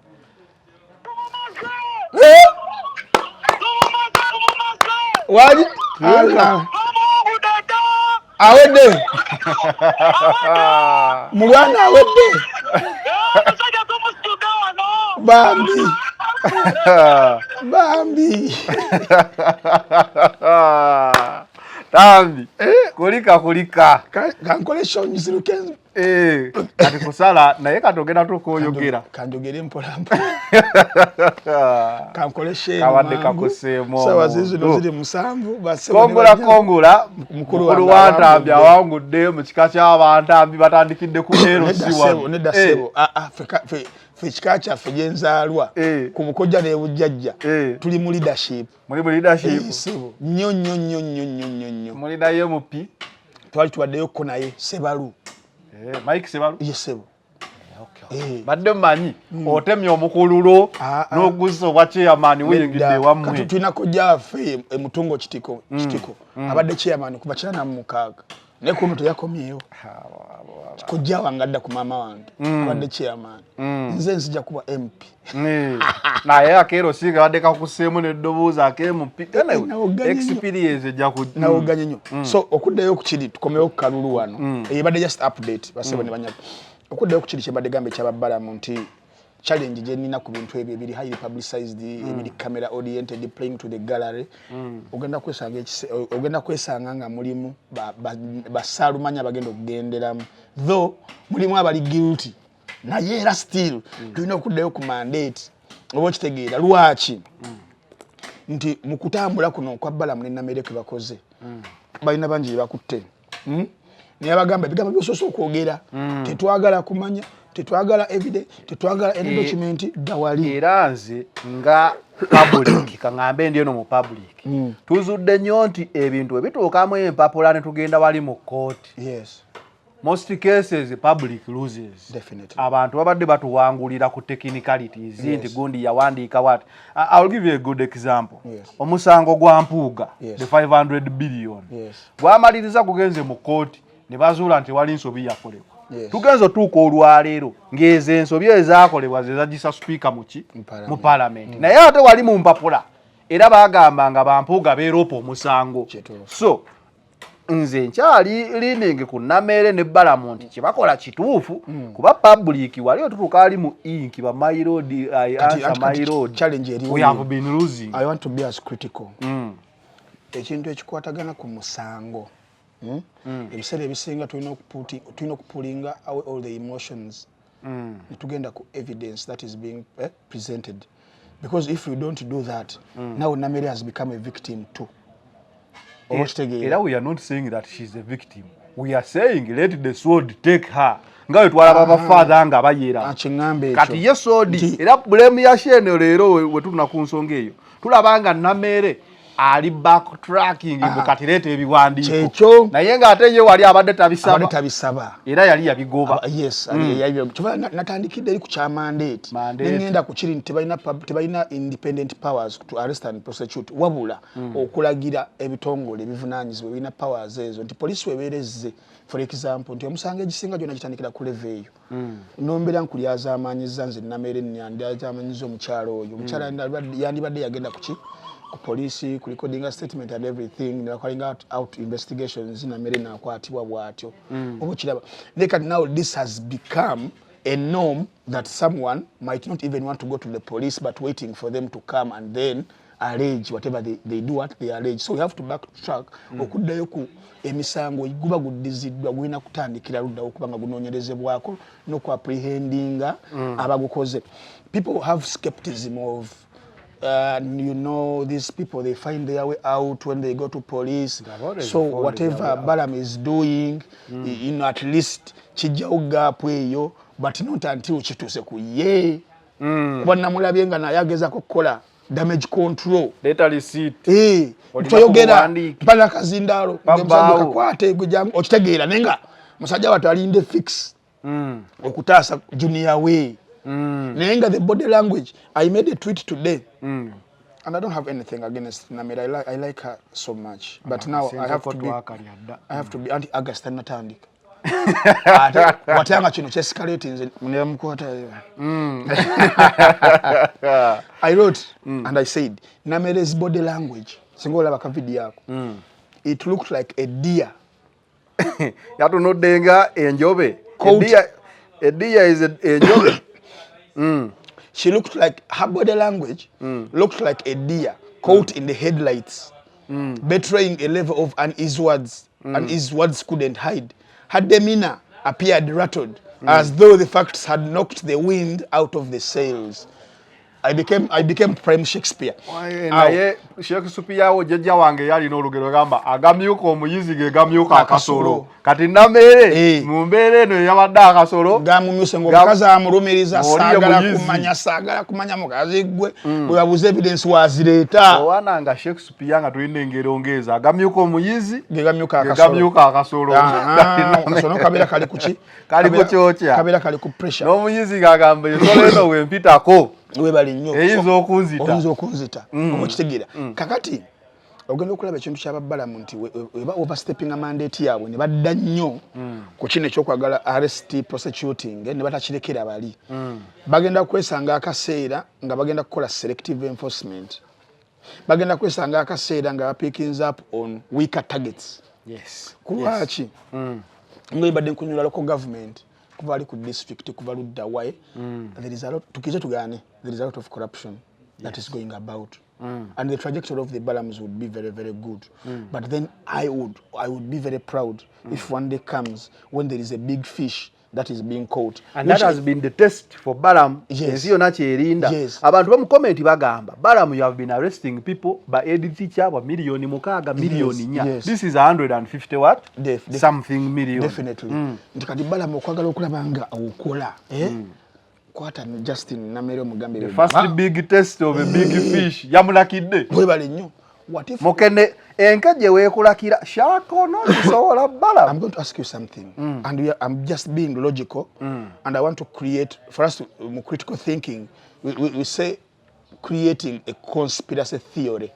wali awedde mubwana awedde bambi Tambi kulika kankole shonyizi lukenzi kati kusala naye katogenda tukoyogera kanjogere mpola kankole sheni kawadde kakoseemo sawa zizo ziri musanvu base kongola mukulu wa Ntambi awangudde mu kika ky'abantambi batandikidde ku erosiwa nedasebo fekika kyaffe gyenzaalwa ku bukojja ne bujjajja tuli mu leadership nnyo mulinayo mupi twali tuwaddeyo ko naye Sebalu Mike Sebalu yesebo badde manyi otemye omukululo n'oguzo obwa chairman weyingidde wammwe kati tulina kojja waffe emutungo kitiko abadde chairman kuva 96 ne kuno teyakomyeyo kojja wange adda ku maama wange abadde chairman nze nzija kuba MP naye akeero singa badde kakuseemu n'eddoboozi ak'MP experience ejja nawoganye nnyo so okuddayo ku kiri tukomewo ku kalulu wano ebadde just update basebo ne banyaka okuddayo ku kiri kyebadde gamba ekyababbalamu nti challenge je nina ku bintu ebyo biri highly publicized ebiri camera oriented playing to the gallery ogenda kwesanga nga mulimu basalumanya bagenda okugenderamu though mulimu abali guilty naye era still tulina okuddayo ku mandate oba okitegeera lwaki nti mukutambula kuno kwa Balamu ne Namere kwe bakoze balina bangi bakutte niye bagamba bigambo byososo okwogera tetwagala kumanya tetwagala evidence tetwagala any document dawali era nze nga public kangambe ndiyo no mu public tuzudde nnyo nti ebintu ebituukamu empapula ne tugenda wali mu court most cases public loses. Definitely. Abantu babadde batuwangulira ku technicalities nti gundi yawandiika what. I'll give you a good example. Omusango gwa Mpuuga the 500 billion. Gwamaliriza kugenze mu court ne bazuula nti wali nsobi yakolebwa. Tugenzo tuko olwaleero ngeze ensobi ezaakolebwa zezagisa speaker mu parliament. Naye ate wali mu mpapula era bagamba nga Bampuuga beeropa omusango. So nze nkyali leaning ku Namere ne Balamu nti kibakola kituufu kuba public wali otutuka ali mu ink ba my road answer my road challenge eri we have been losing. I want to be as critical ekintu ekikwatagana ku musango ebiseera ebisinga tulina okupulinga all the emotions netugenda ku evidence that is being presented because if we don't do that now Namere has become a victim too. Era we are not saying that she's a victim. We are saying let the sword take her. Ngawe twala baba father nga bayera. Kati ye sword era blame ya shene lero we tuna ku nsonga eyo. Tulabanga Namere ali backtracking bukatirete ebiwandiiko. Naye nga ate ye wali abadde tabisaba. Era yali yabigoba. Yes, kyova natandikidde eri ku kya mandate. Ngenda ku kiri tebalina independent powers to arrest and prosecute. Wabula okulagira ebitongole ebivunaanyizibwa ebirina powers ezo nti police webeerezze for example nti omusango egisinga gyonna gitandikira ku level eyo. Nombera nkulyazaamaanyizza nze Namere nyandyazaamanyiza omukyalo oyo. Omukyala yandibadde yagenda ku ki? Police ku recording a statement and everything they are calling out investigations Namere nakwatibwa bwatyo obukiraba now this has become a norm that someone might not even want to go to the police but waiting for them to come and then allege whatever they do what they allege. So we have to backtrack okuddayo ku emisango iguba gudiziddwa gwina kutandikira luddawo kubanga gunoonyerezebwako n'oku apprehendinga abagukoze. People have skepticism of you know, these people, they find their way out when they go to police. So whatever Balamu is doing, you know, at least chijauga pweyo, but not until chituse ku ye. Wanamulabye nga naye agezaako kukola damage control. Data receipt. Toyogera bala kazindaalo ngemusajja kakwate gujamu okitegeera nenga musajja watu alinde fix. Okutaasa junior way. Nenga the body language. I made a tweet today. And I don't have anything against Namere. I like her so much. But now I have to be anti-August and natandika. Watanga chino chescalate nze munemukwata. I wrote and I said Namere's body language singola baka video yako. It looked like a deer. Yatu no denga enjobe. A deer is a enjobe. She looked like her body language looked like a deer caught in the headlights, betraying a level of uneasy words, and his words couldn't hide. Her demeanor appeared rattled, as though the facts had knocked the wind out of the sails. I became Prime Shakespeare. Naye Shakespeare wo jjajja wange yali n'olugero gamba agamyuka omuyizi ge gamyuka akasolo. Kati Namere mu mbeera eno yabadde akasolo gamumyuse ng'omukazi amulumiriza saagala kumanya mukazi gwe bwe babuze evidence wazireeta. Owana nga Shakespeare nga tulina engero ngeza agamyuka omuyizi ge gamyuka akasolo. Akasolo kabeera kali ku ki? Kali ku kyokya. Kabeera kali ku pressure. N'omuyizi gagamba ensolo eno wempitako. Webali nnyo eyinza okunzita okitegeera kakati ogenda okulaba ekintu ky'Ababalamu nti overstepping a mandate yaabwe ne badda nnyo ku kino ekyokwagala arrest prosecuting ne batakirekera bali bagenda kwesanga akaseera nga bagenda kukola selective enforcement bagenda kwesanga akaseera nga picking up on weaker targets kulwaki ngo ibadde nkunyula local government kuva ali ku district kuva ludda waye there is a lot tukize tugane there is a lot of corruption that is going about and the trajectory of the Balams would be very, very good. But then I would be very proud if one day comes when there is a big fish that is being caught. And that has been the test for Balam. Yes. Yes. Abantu bamu comment bagamba Balam, you have been arresting people by Edith Chaba million mukaga million nya. Yes. This is 150 what? Something million. Definitely. Ntikati Balam okwagala okulabanga awukola. Kwata Justin Namere Mugambe. The first big test of a big fish. Yamulakidde. Webale nnyo. What if Mokene enkaje wekulakira shako no sola Balam? I'm going to ask you something and I'm just being logical and I want to create for us to critical thinking we say creating a conspiracy theory.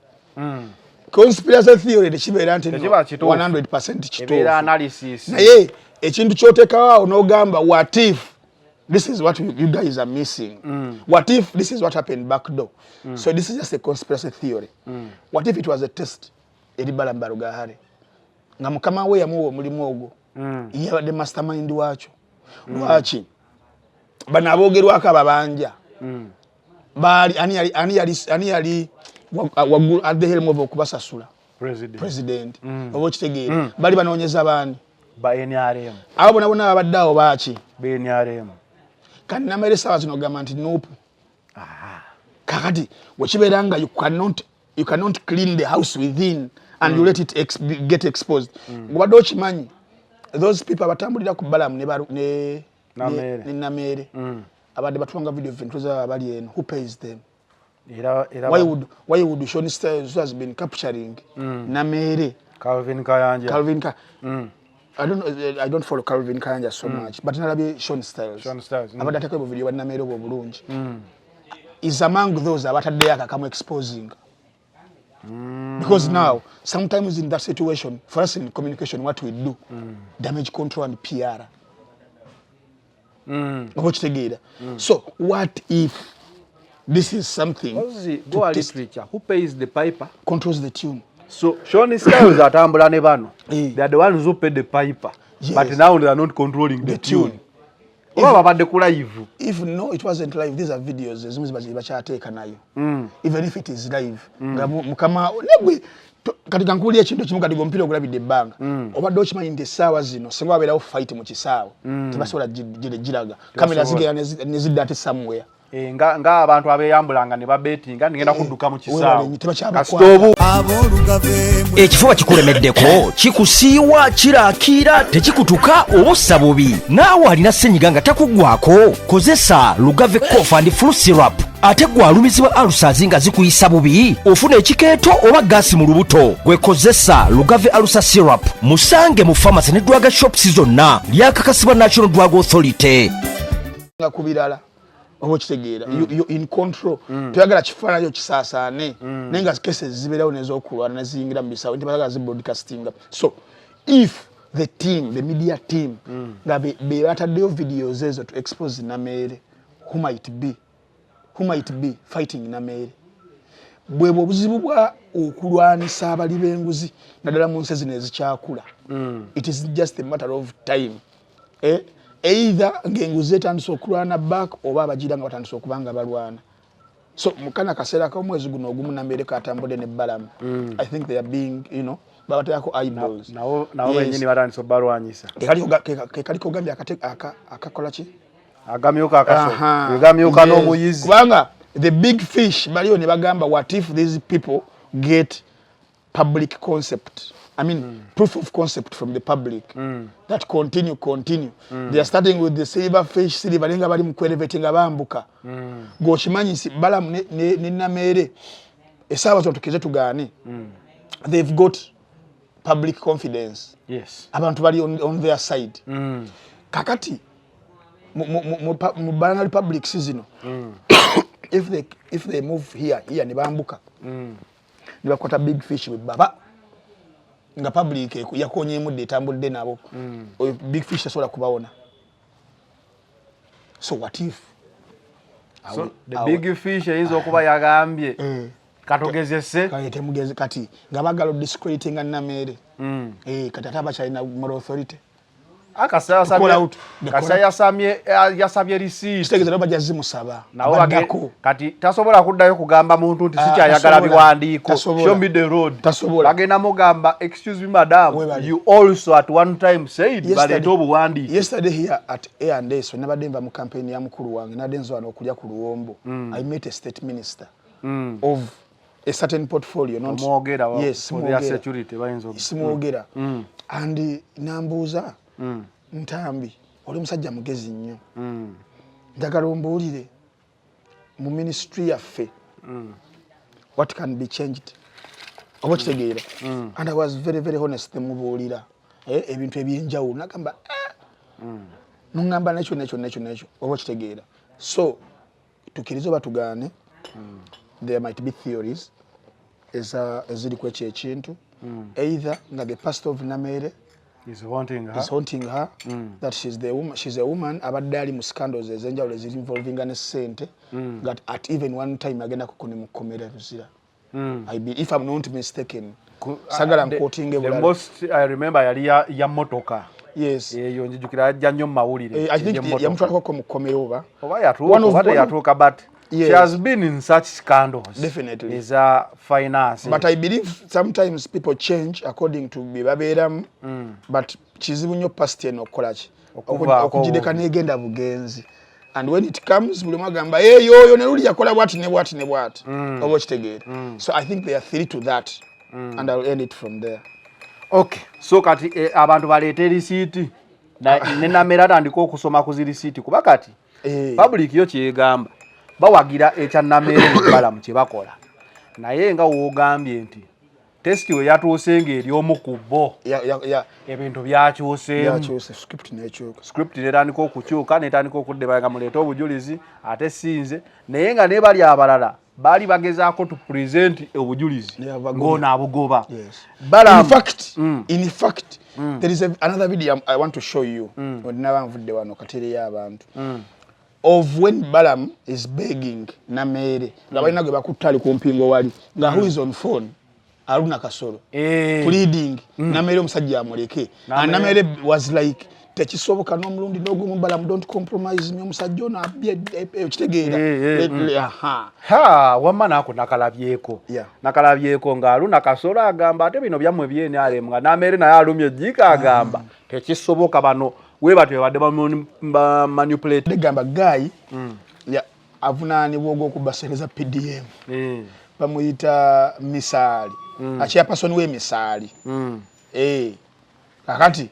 Conspiracy theory tekibeera nti 100% kituufu. Analysis. Naye ekintu kyotekawo n'ogamba what if this is what you guys are missing. What if this is what happened back door? So this is just a conspiracy theory. What if it was a test? Eri Balam Barugahare. Nga mukama we yamuwa mulimu ogwo. Yabadde mastermind wacho. Lwaki? Bana abogerwako ababanja. Bali ani yali wagulu at the helm of okubasasula. President. Obo kitegeera. Bali banoonyeza baani. Ba NRM. Abo bona abaddawo baaki. Ba NRM. Kati Namere sawa zino gamba nti nope. Kakati wekibeera nga you cannot clean the house within and you let it get exposed. Ngobadde okimanyi those people abatambulira ku Balam ne Namere abadde batwanga video ventuza abali eno who pays them? Why would Sean Styles who has been capturing Namere? Calvin Kayanja. I don't follow Calvin Kayanja so much, but nalabi Sean Styles. Abadde ateekwa video wa Namere obwo bulungi. Is among those abatadde akakamu exposing. Because now, sometimes in that situation, for us in communication, what we do, damage control and PR. So, what if this is something literature? Who pays the piper? Controls the tune. So, Sean Styles atambula ne bano. They are the ones who pay the piper. Yes. But now they are not controlling the tune. If no, it wasn't live. These are videos. Even if it is live, katika nkuli ekintu kimu kati gompira ogulabidde ebbanga obadde okimanyi nti essaawa zino singa wabeerawo fight mu kisaawe tebasobola giraga kamera zigera ne zidda ate somewhere nga abantu abeyambulanga ne babetinga ngenda kudduka mu kisaawe ekifuba kikulemeddeko kikusiiwa kiraakira tekikutuka obussa bubi naawe alina ssenyiga nga takuggwako kozesa Lugave Cough and Flu Syrup ate gwalumizibwa alusazi nga zikuyisa bubi ofuna ekikeeto oba gaasi mu lubuto gwekozesa Lugave Alusa Syrup musange mu pharmacy ne drug shops zonna lyakakasibwa National Drug Authority nga kubirala obo kitegeera you in control tuyagala kifaananyo kisaasaane naye nga cases zibeerawo n'ez'okulwana ne ziyingira mu bisawo nti bagala zi broadcasting. So if the media team nga be bataddeyo videos ezo to expose Namere who might be fighting Namere bwebwo obuzibu bwa okulwanisa abali b'enguzi naddala mu nsi zino ezikyakula. It is just a matter of time. Either ng'enguzi etandise okulwana back oba abagira nga batandise okubanga balwana. So mukana kaseera k'omwezi guno ogumu Namere katambudde ne Balam. I think they are being, babateekako eyeballs. Nawo bennyini batandise obalwanyisa. Kaliko gambye akakola ki? Agamyuka akaso. Agamyuka n'omuyizi. Kubanga the big fish baliyo ne bagamba what if these people get public concept. I mean, proof of concept from the public that continue. They are starting with the silver lenga bali mukwereveting abambuka. Gochimanyi si Balam ne Namere. Esaba zotukeze tugane. They've got public confidence. Yes. Abantu bali on their side. Kakati mu Banana Republic season. If they move here ne bambuka. Ne bakota big fish with baba. Nga public yakonyemudde etambulidde nabo big fish tasobola kubaona. So what if the big fish eyinza okuba yagambye katogezese temugeze kati nga bagala discrediting Namere kati ate abakyalina moral authority yasabye receipt kitegeeza nabo bajja zimusaba nawo kati tasobola kuddayo kugamba muntu nti sikyayagala biwandiiko show me the road bagenda mugamba excuse me madam you also at one time said baleeta obuwandiiko. Yesterday here at A&S when nabadde nva mu campaign ya mukulu wange nadde nzo wano okulya ku Luwombo I met a state minister of a certain portfolio not yes for their security bayinzo simwogera and nambuuza Ntambi oli musajja mugezi nnyo njagala ombuulire mu ministry yaffe what can be changed oba kitegeera and I was very very honest mubuulira ebintu ebyenjawulo nagamba nungamba nekyo oba kitegeera so tukiriza oba tugaane there might be theories eziri ku ekyo ekintu either nga the pastor of Namere is haunting her that she's a woman abadde ali mu scandals ezenjawulo eziri involving ne ssente that at even one time agenda kukone mu komera Ruzira if I'm not mistaken sagala quoting the most I remember yali ya motoka yes eyo njijukira ajja nnyo mawulire I think yamutwalako ko mu komera oba yatuuka but she has been in such scandals. Definitely. Is a finance. But I believe sometimes people change according to bibabeeramu. But kizibu nnyo past eno okukola ki okugideka negenda bugenzi. And when it comes buli mwagamba yoyo ne luli yakola bwati ne bwati oba kitegeera. So I think there are three to that and I'll end it from there. Okay. So kati abantu baleeta risiiti ne Namera atandika okusoma ku zirisiiti kuba kati public yo kyegamba bawagira ekya Namere Balamu kye bakola naye nga woogambye nti testi we yatuusenge eri omu ku bo ebintu byakyuseemu script netandika okukyuka netandika okuddebanga muleeta obujulizi ate sinze naye nga ne bali abalala baali bagezaako to present obujulizi ng'ono abugoba. In fact there is another video I want to show you nabavudde wano katereyo abantu of when Balaam is begging Namere ngabalina gwe bakutali ku mpingo wali nga who is on phone Aruna Kasoro pleading Namere omusajja amuleke and Namere was like tekisoboka n'omulundi n'ogumu Balaam don't compromise me omusajja ono kitegeera wamma naako nakalabyeko nga Aruna Kasoro agamba ate bino byammwe byeni alemu nga Namere naye alumye ejjika agamba tekisoboka bano we batwe badde ba manipulate gamba guy avunaanibwa ogw'okubasereza PDM bamuyita Misaali chairperson we Misaali kakati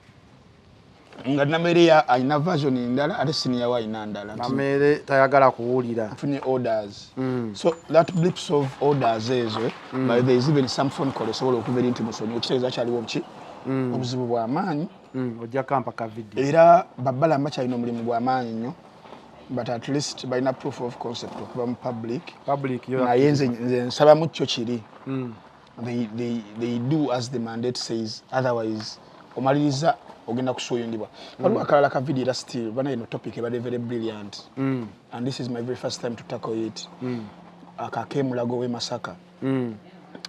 nga Namere alina version ndala ate senior wa ina ndala Namere tayagala kuwulira afune orders so that blips of orders ezo but there is even some phone call osobola okuvera nti musonyi okitegeeza kyaliwo ki obuzibu bw'amaanyi ojja kampa ka video era babala makyalina omulimu gw'amaanyi nnyo but at least balina proof of concept okuba mu public naye nze nsaba mu kyo kiri they do as the mandate says otherwise omaliriza ogenda kusuyungibwa waliwo akalala ka video era still bana eno topic ebadde very brilliant and this is my very first time to tackle it akakemulago we Masaka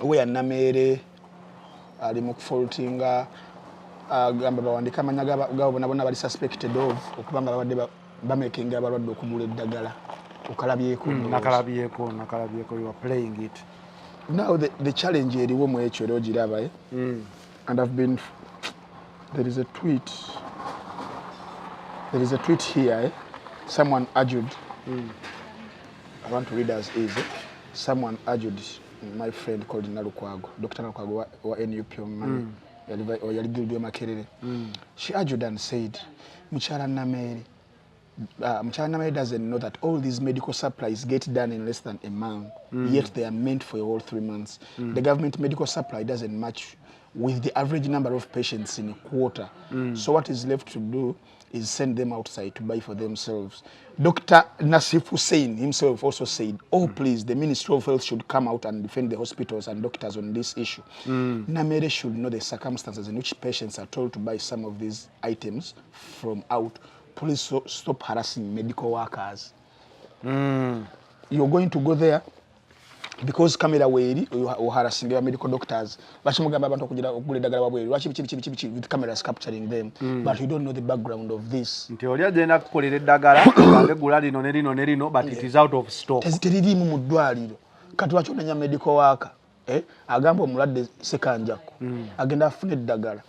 we ya Namere ali mu kufaultinga gamba bawandika amanya gabo bona bali suspected of okubanga babadde bamakinga abalwadde okugula eddagala okalabyeko nakalabyeko you are playing it now the challenge eriwo mu ekyo ero giraba and I've been there is a tweet here someone argued I want to read as is someone argued my friend called Nalukwago Dr. Nalukwago wa NUP man yali Gildio Makerere she argued and said Muchala Namere doesn't know that all these medical supplies get done in less than a month yet they are meant for a whole 3 months the government medical supply doesn't match with the average number of patients in a quarter so what is left to do is send them outside to buy for themselves. Dr. Nasif Hussain himself also said, please, the Ministry of Health should come out and defend the hospitals and doctors on this issue. Namere should know the circumstances in which patients are told to buy some of these items from out. Please stop harassing medical workers. You're going to go there because camera weeri harassing your medical doctors bachimugamba abantu okugira okugula eddagala wabweru lwaki bichi with cameras capturing them but you don't know the background of this nti oli agenda kukolera eddagala ngegula lino ne lino but it is out of stock teririimu mu ddwaliro kati lwaki onenya medical worker agamba omulwadde sekanjako agenda afune eddagala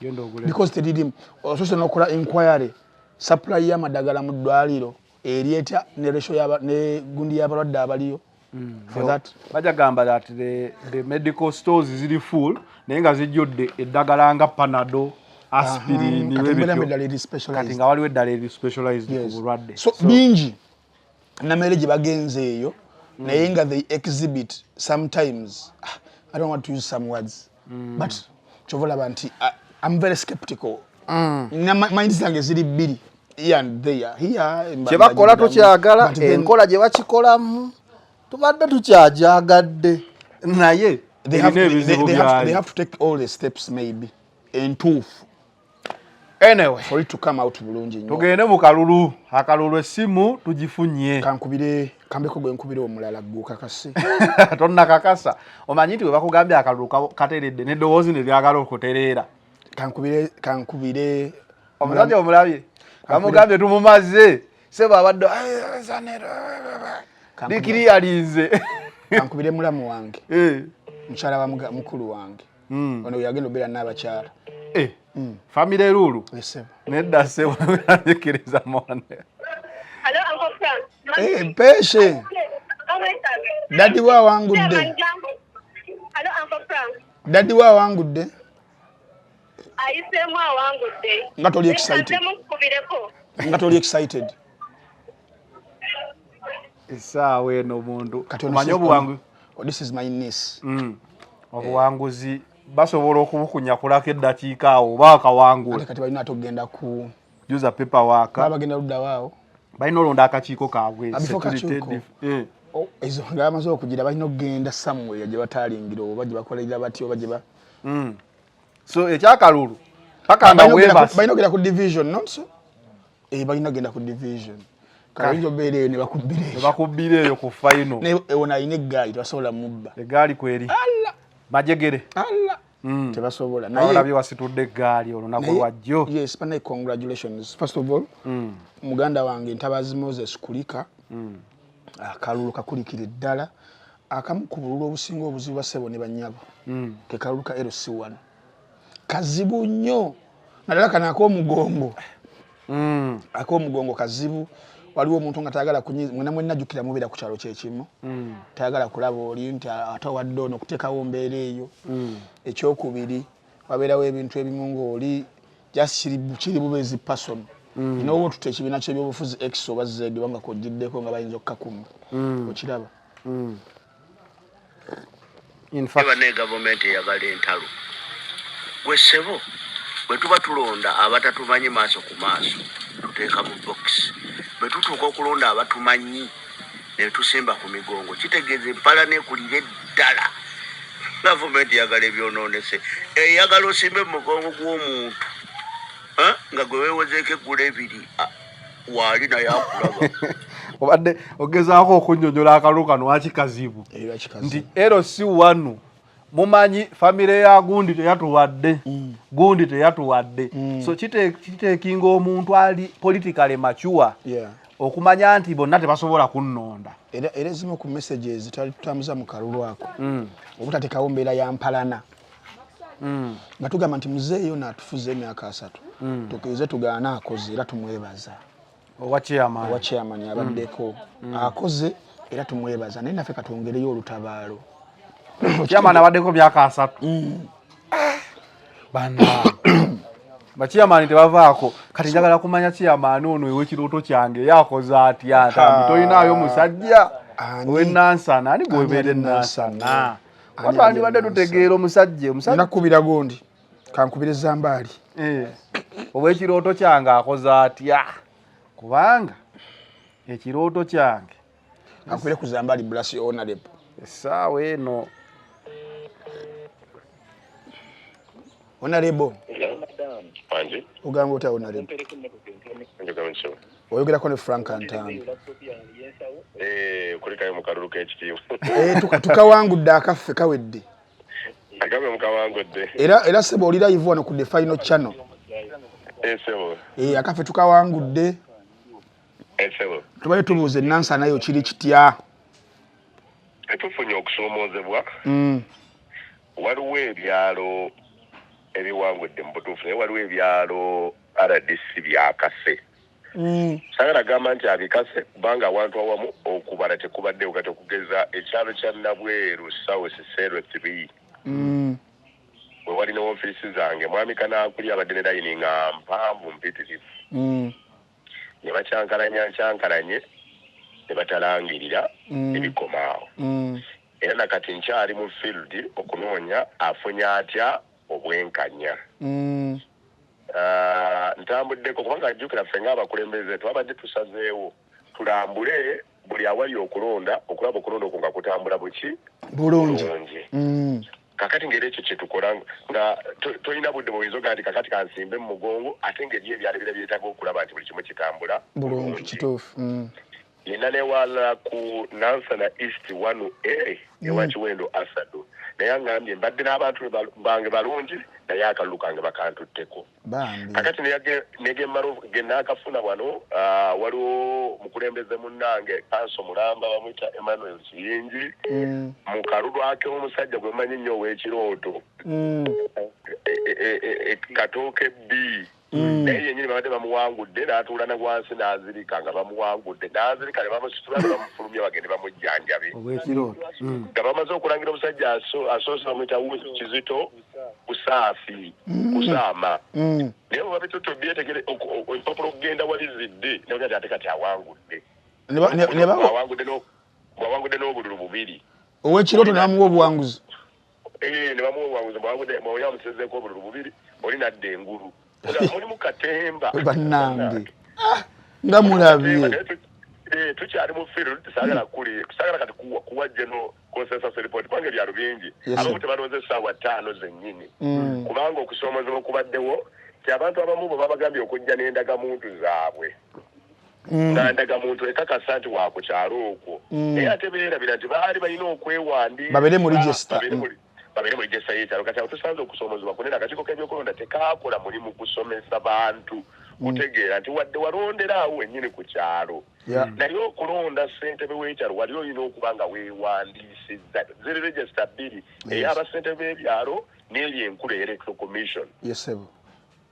because teririimu osoose n'okola inquiry supply y'amadagala mu ddwaliro eri etya ne ratio ne gundi y'abalwadde abaliyo for that bajagamba that the medical stores ziri full naye nga zijjudde eddagala nga panado aspirin kati nga waliwo eddala eri specialized ku bulwadde so bingi namere gye bagenze eyo naye nga they exhibit sometimes I don't want to use some words but kyovolaba nti I'm very skeptical mind zange ziri bbiri here and there kyebakola tokyagala enkola gye bakikolamu tubadde tukyajagadde naye they have to take all the steps maybe entuufu anyway for it to come out bulungi nnyo tugende mu kalulu akalulu essimu tugifunye kambeko gwe nkubire omulala gukakase tonna kakasa omanyi nti we bakugambye akalulu kateredde n'eddoboozi ne lyagala okutereera kankubire omusajja omulabye kamugambye tumumaze sebo abadde dikiri yalinze kankubire mulamu wange mukyala wa mukulu wange ono yagenda obeera n'abakyala famire rulu nedda sebo yanjikiriza mone peshe dadi wa wangudde dadi wa wangudde ayisemu awangudde nga toli excited isaawe eno omuntu omanyi obuwangu this is my niece obuwanguzi basobola okubukunyakulako eddakiika awo oba akawangula kati balina atogenda ku juza pepa waaka bagenda ludda waawo balina olonda akakiiko kaabwe ezo nga bamaze okugira balina okugenda somewhere gye bataalingira oba gye bakolerera batya oba gye ba so ekyakalulu paka nga webasi balina okugenda ku division not so balina okugenda ku division kayinza obeera eyo ne bakubbira eyo ku final ewona alina eggaali tebasobola mubba eggaali kweri majegere tebasobola naye olabye wasitudde eggaali olunaku lwajjo yes panay congratulations first of all muganda wange Ntabazi Moses Kulika akalulu kakulikira eddala akamu ku bululu obusinga obuzibu bwa ssebo ne bannyabo ke kalulu ka LC1 kazibu nnyo naddala kana ak'omugongo kazibu waliwo omuntu nga tayagala mwena mwenna jjukira mubeera ku kyalo kyekimu tayagala kulaba oli nti ate wadde ono okuteekawo mbeera eyo ekyokubiri wabeerawo ebintu ebimu ng'oli just kiri bubezi person n'oba otuta ekibiina ky'ebyobufuzi x oba z oba nga kojjiddeko nga bayinza okukakumba okiraba eba ne gavumenti eyagala entalo gwe ssebo bwe tuba tulonda abatatumanyi maaso ku maaso tuteeka mu box bwe tutuuka okulonda abatumanyi ne tusimba ku migongo kitegeeza empala nekulira eddala gavumenti eyagala ebyonoonese eyagala osimbe mu mugongo gw'omuntu nga gwe weewozeeko eggula ebiri waali naye akulaba obadde ogezaako okunnyonnyola akalulu kano wakikazibu nti LC1 mumanyi famire ya gundi teyatuwadde so kiteekinga omuntu ali politically mature okumanya nti bonna tebasobola kunnonda era ezimu ku messages tutambuza mu kalulu ako obutateekawo mbeera ya mpalana nga tugamba nti muzeeyo n'atufuza emyaka 3 tukirize tugaana akoze era tumwebaza owa chairman abaddeko akoze era tumwebaza naye naffe katwongereyo olutabaalo chairman abaddeko myaka 3 bana bachairman tebavaako kati njagala kumanya chairman ono ew'ekirooto kyange yakoze atya ntambi tolinaayo musajja ow'ennansana ani gwebeera ennansana watwandibadde tutegeera omusajja nakubira gundi kankubira ezambaali obw'ekirooto kyange akoze atya kubanga ekirooto kyange akubire ku zambaali blasi honorable essaawa eno honorable ogamba otya honorable oyogerako ne Frank Antambi kayo mukalulu k'ekitiibwa. Tukawangudde akaffe kawedde. Akabe mukawangudde. Era sebo oli live wano ku the final channel. Sebo. Akaffe tukawangudde. Sebo. Tubaye tubuuze Nansa nayo kiri kitya. Tufunye okusoomoozebwa. Waliwo ebyalo ebiwangudde mu butuufu naye waliwo ebyalo RDC byakase. Sagala gamba nti abikase kubanga abantu awamu okubala tekubaddewo kati okugeza ekyalo kya Nabweru South Sero 3. We walina ofiisi zange mwami Kanaakuli abadde ne dayininga mpanvu mpitirivu. Ne bakyankalanye ne batalangirira ebikomaawo. Era nakati nkyali mu field okunoonya afunye atya obwenkanya. Ntambuddeko kubanga ajjukira ffe ng'abakulembeze twabadde tusazeewo tulambule buli awali okulonda okulaba okulonda okwo nga kutambula buki bulungi. Kakati ngeri ekyo kyetukola nga tolina budde buyinza ogaa nti kakati kansimbe mu mugongo ate ngeri ebyalo ebira byetaaga okulaba nti buli kimu kitambula bulungi kituufu. Yena newala ku Nansana East 1A ewa Kiwendo Asado naye angambye mbadde n'abantu bange balungi naye akalulu kange bakantutteko. Kakati negemalo genaakafuna wano waliwo mukulembeze munnange Kanso Mulamba bamuyita Emmanuel Kiyingi mu kalulu ake omusajja gwe mmanyi nnyo ow'ekirooto Katooke B. Naye yennyini babadde bamuwangudde n'atuulana wansi n'azirika nga bamuwangudde n'azirika ne bamusitula ne bamufulumya bagende bamujjanjabe. Nga bamaze okulangira omusajja asoose bamuyita Kizito Kusaafi Kusaama. Naye bwe babitutte byetegere empapula okugenda wali zidde ne bagati ate kati awangudde. Awangudde n'obululu bubiri. Ow'ekirooto n'amuwa obuwanguzi. Ne bamuwa obuwanguzi bw'oli amusezeeko obululu bubiri oli nadda engulu. Oli mu katemba. Bannange. Nga mulabye. Tukyali mu field tusagala kati kuwajje no consensus report kubanga ebyalo bingi abamu tebalonze essaawa 5 zennyini kubanga okusoomoozebwa okubaddewo ti abantu abamu bo babagambye okujja n'endagamuntu zaabwe nga ndagamuntu ekakasa nti wa ku kyalo okwo naye ate beerabira nti baali balina okwewandiisa babeere mu register y'ekyalo kati awo tusanze okusoomoozebwa kunene akakiiko k'ebyokulonda tekaakola mulimu kusomesa bantu kutegeera nti wadde walondera awo wennyini ku kyalo naye okulonda ssentebe w'ekyalo wali olina okuba nga weewandiisizza ziri register bbiri ey'abasentebe b'ebyalo n'eri enkulu electoral commission.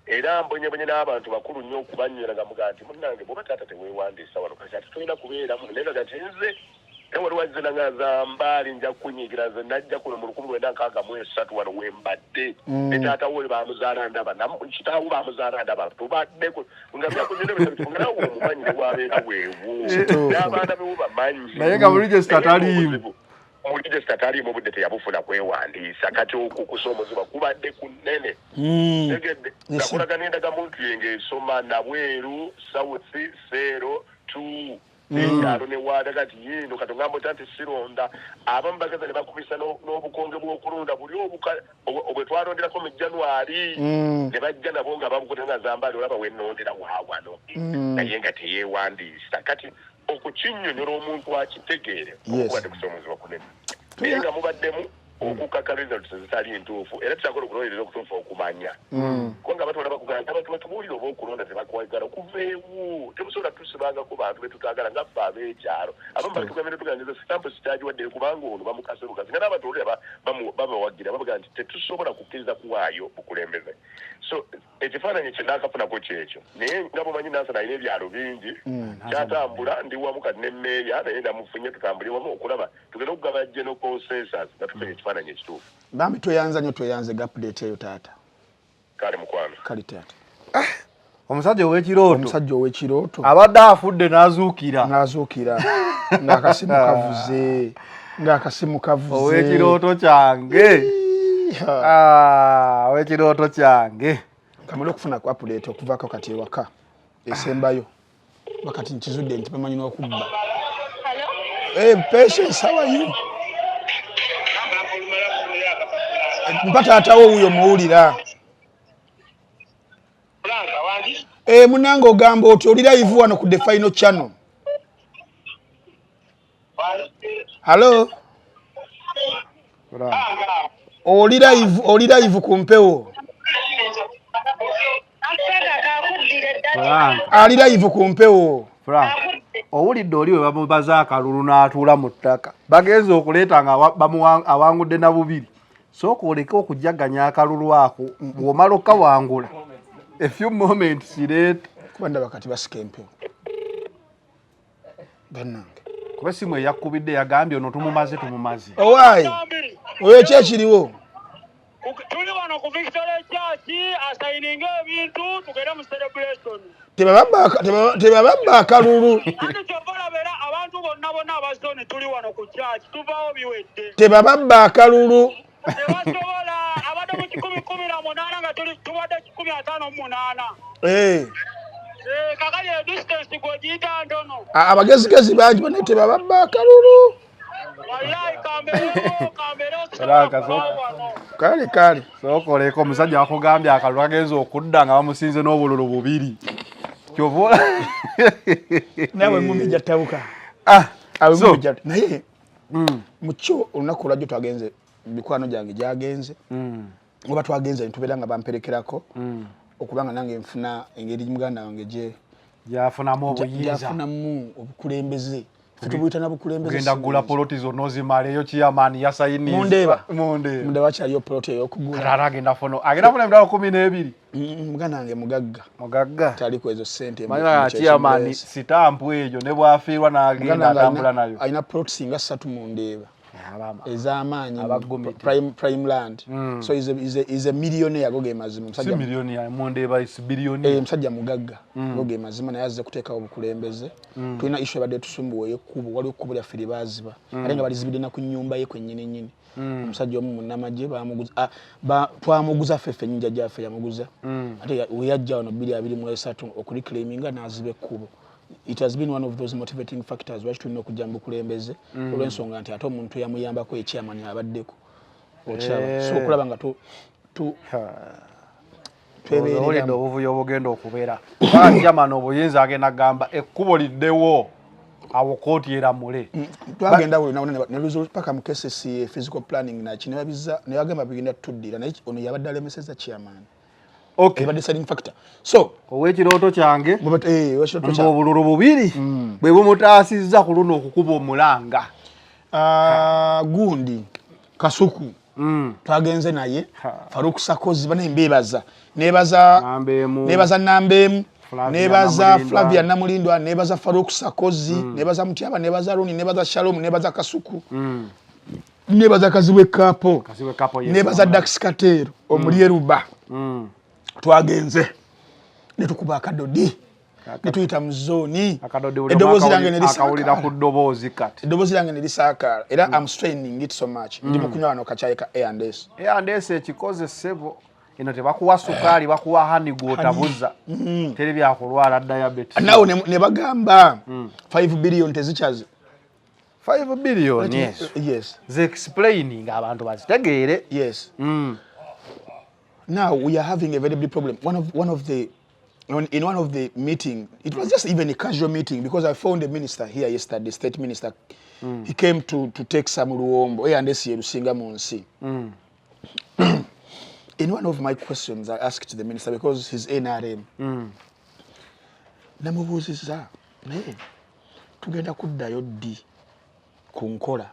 Era mbonyebonye n'abantu bakulu nnyo okubanywera nga mugaa nti munnange bw'oba taata teweewandiisa wano kati ate tolina kubeeramu naye nga nti nze wali wazina nga zambaali nja kunyigira nze najja kuno mu 1963 wano wembadde ne taata we bamuzaala ndaba kitaawo bamuzaala ndaba tubadde nga byakunyonebesanawo omumanyi ne bwabeera weewo n'abaana bewo bamanyi naye nga mu register taliimu mu register taliimu obudde teyabufuna kwewandiisa kati okusoomoozebwa kubadde kunene tegedde ngakulaga n'endagamuntu yenge esoma Nabweru South Sero 2 ekyalo ne waada kati yino katongamba oti anti sironda abamu bageza ne bakubisa n'obukonge bw'okulonda buli obwe twalonderako mu January ne bajja nabo nga babukuta nga zambaali olaba wennondera waawano naye nga teyeewandiisa kati okukinnyonnyola omuntu akitegeere okuwadde kusoomoozebwa kunene naye nga mubaddemu okukaka results zitali ntuufu era tusakola okunoonyereza okutuufu okumanya kubanga batwala bakugamba abantu batubuulira oba okulonda tebakwagala okuveewo temusobola tusibangako bantu betutaagala nga ffe ab'ekyalo abamu batugambire tuganiriza sitampu sitagiwadde kubanga ono bamukase bugazi nga n'abatolera babawagira babagaa nti tetusobola kukkiriza kuwaayo bukulembeze so ekifaananyi kye naakafunako kyekyo naye nga bumanyi Nansana alina ebyalo bingi kyatambula ndi wamu kati n'emmeeya naye namufunye tutambule wamu okulaba tugenda okugaba general consensus nga tufunye ekifaananyi ekituufu. Bambi tweyanza nnyo tweyanze gapudate eyo taata. Kale mukwano. Kale taata. Omusajja ow'ekirooto. Omusajja ow'ekirooto. Abadde afudde n'azuukira. Ng'akasimu kavuze. Ow'ekirooto kyange. Ow'ekirooto kyange. Kamala okufuna ku apudate okuvaako kati ewaka. Esembayo. Bakati nkizudde nti bamanyi n'okubba. Hey, Patience, how are you? Mpata atawo huyo muwulira. Munange ogamba oti oli live wano ku the final channel. Hello. Oli live kumpewo. Ali live kumpewo. Frank. Owulidde oli we bamubaza akalulu n'atuula mu ttaka. Bagenze okuleeta nga awangudde na bubiri. Sooka oleke okujjaganya akalulu ako bw'omala okawangula. A few moments later. Kuba ndaba kati basika empewo. Bannange. Kuba simu eyakubidde yagambye ono tumumaze. Owaayi. Oyo ki ekiriwo? Tuli wano ku Victoria Church asayininga ebintu tugere mu celebration. Tebababba akalulu. Ate kyobalabera abantu bonna abasoni tuli wano ku church tuvaawo biwedde. Tebababba akalulu. Tebasobola abadde mu 18 nga tubadde 58. Kakali distance gwegiyita ntono. Abagezigezi bangi bane tebababba akalulu. Wallahi Kale. Sookoleko omusajja wakugambye akalulu agenza okudda nga bamusinze n'obululu bubiri. Kyovola. Nawe mumija tawuka. Naye mucho olunaku lwajjo twagenze mikwano gyange gyagenze. Ngoba twagenze ntubeera nga bamperekerako. Okubanga nange nfuna engeri muganda wange gye yafunamu obuyinza. Yafunamu obukulembeze. Tutubuyita na bukulembeze. Genda gula poloti zonna zimaleyo chairman yasayiniza. Munde wakyaliyo poloti ey'okugula. Kata agenda fono. Agenda fono emitwalo 12. Muganda wange mugagga. Taliko ezo ssente. Manya chairman sitampu eyo ne bwafiirwa n'agenda atambula nayo. Alina poloti singa 3 mu Ndeeba. Ez'amaanyi prime land. So is a millionaire goge mazima. Si millionaire mu Ndeeba is billionaire. Musajja mugagga goge mazima naye azze kuteekawo obukulembeze. Tulina issue badde tusumbuwa ekkubo waliwo ekkubo lya firibaziba. Ate nga balizibidde na ku nnyumba ye kwennyini. Omusajja omu munnamagye bamuguza twamuguza ffeffe nnyinja gyaffe yamuguza. Ate we yajja wano 2023 okuliclaiminga n'aziba ekkubo. It has been one of those motivating factors lwaki tulina okujja mu bukulembeze olw'ensonga nti ate omuntu yamuyambako ekyamani abaddeko okiraba so okulaba nga twebeerera obuvuyo obugenda okubeera kyamani obuyinza agenda gamba ekkubo liddewo awo kooti eramule twagenda ne luzo paka mu KCCA physical planning naki ne bagamba bigenda tuddira naye ono yabadde alemeseza kyamani. Okay. But deciding factor. So, owekirooto kyange obululu bubiri bwe bumutaasizza ku luno okukuba omulanga. Gundi Kasuku twagenze naye Faruk Sakozi bane mbebaza nebaza Nambemu nebaza Flavia Namulindwa nebaza Faruk Sakozi nebaza Mutyaba nebaza Runi nebaza Shalom nebaza Kasuku nebaza Kaziwe Kapo nebaza Dax Katero omulyeruba twagenze netukuba akadodi netuyita muzoni edobozi lange nelisakawulira ku dobozi kati edobozi lange nelisakala era I'm straining it so much ndi mukunywa wano kachayi ka A&S ekikoze sebo eno tebakuwa sukali bakuwa hani gwotabuza teri byakulwala diabetes nawo ne bagamba 5 billion tezichaze 5 billion yes ze explaining abantu bazitegeere yes Now we are having a very big problem. One of the meeting, it was just even a casual meeting because I found a minister here yesterday, state minister. He came to take some ruombo and Rusinga Monsi. In one of my questions, I asked the minister because he's NRM. Namubuziza, tugenda kuddayo ddi ku nkola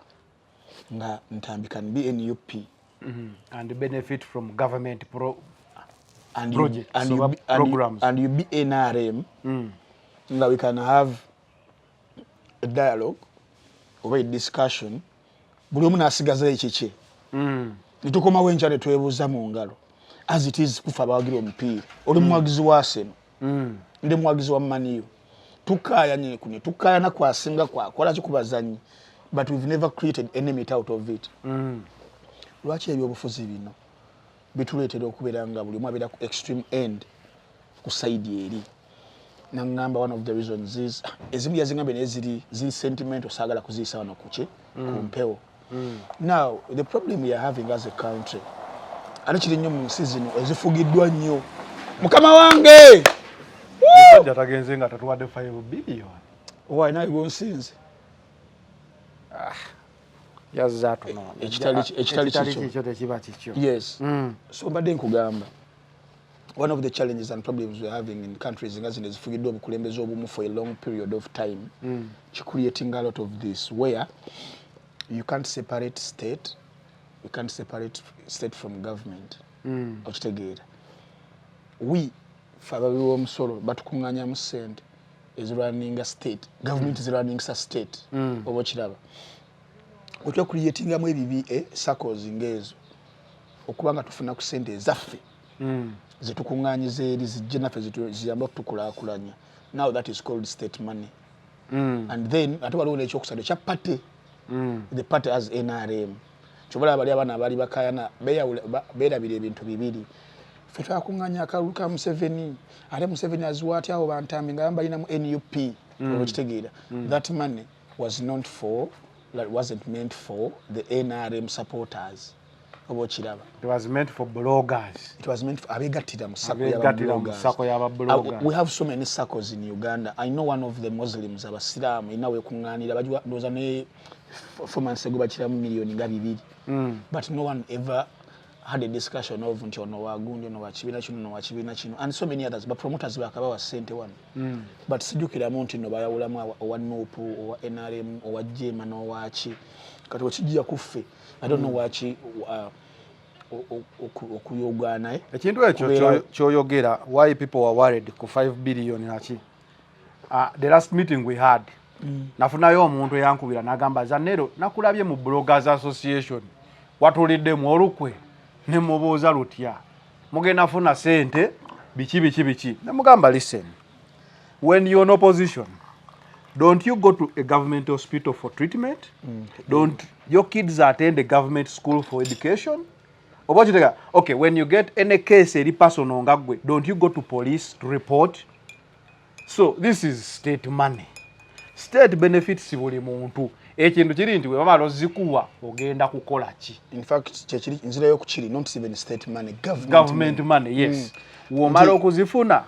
nga ntambika BNUP. And benefit from government projects programs. And you be NRM, that we can have a dialogue or a discussion. Buli omu n'asigaza ekikye. Nitukomawo enkya ne twebuuza mu ngalo. As it is kufa abawagira omupiira. Oli muwagizi wa Arsenal. Ndi muwagizi wa Man U. Tukaayanye kuno. Tukaayana kwasinga kwakola kikubazanyi. But we've never created any meat out of it. Lwaki ebyobufuzi bino bituleetera okubeera nga buli omu abeera ku extreme end ku side eri nangamba one of the reasons is ezimu yazingambe naye ziri sentimental saagala kuziyisa wano ku mpewo. Now the problem we are having as a country ate kiri nnyo mu nsi zino ezifugiddwa nnyo mukama wange musajja tagenze nga tatuwadde 5 billion why naye gonsinze yazza tuno ekitali kyo tekiba kikyo. Yes. So mbadde nkugamba one of the challenges and problems we're having in countries nga zino ezifugidde obukulembeze obumu for a long period of time creating a lot of this where you can't separate state from government. Okitegeera we abawi b'omusolo batukuŋŋaanyamu ssente ezirunninga state government ezirunninga state oba okiraba otya creatingamu ebibi circles ng'ezo okuba nga tufuna ku ssente ezaffe zetukuŋŋaanyiza eri zijje naffe ziyamba okutukulaakulanya. Now that is called state money. And then ate waliwo n'ekyokusatu ekya party. The party has NRM. Kyobola bali abaana abaali bakayana beerabira ebintu bibiri. Ffe twakuŋŋaanya akalulu ka Museveni ate Museveni aziwa atya abo bantambi nga balinamu NUP okitegeera. That money wasn't meant for the NRM supporters. It was meant for bloggers. It was meant for abegattira mu sako y'aba bloggers. We have so many circles in Uganda. I know one of the Muslims abasiraamu inawe kuŋŋaanira bajoza ne 4 months ago bakiramu million nga 2. But no one ever had a discussion of nti ono wagundi ono wakibiina kino and so many others but promoters bakabawa ssente wano. But sijjukiramu nti no bayawulamu owa NUP owa NRM owa Jema n'owaki kati wekijja kuffe I don't know waki okuyogana ekintu ekyo kyoyogera why people were worried ku 5 billion naki the last meeting we had nafunayo omuntu yankubira nagamba Zanero nakulabye mu Bloggers Association watuliddemu olukwe ne mubuuza lutya mugenda funa sente biki namugamba listen when you're in opposition don't you go to a government hospital for treatment? Don't your kids attend a government school for education? Okay, when you get any case any person ngagwe, don't you go to police to report? So this is state money. State benefits buli muntu. Ekintu kiri nti we bamalo zikuwa ogenda kukola ki. In fact kyekiri nzira yo kuchiri not even state money, government money, yes. Womalo okuzifuna.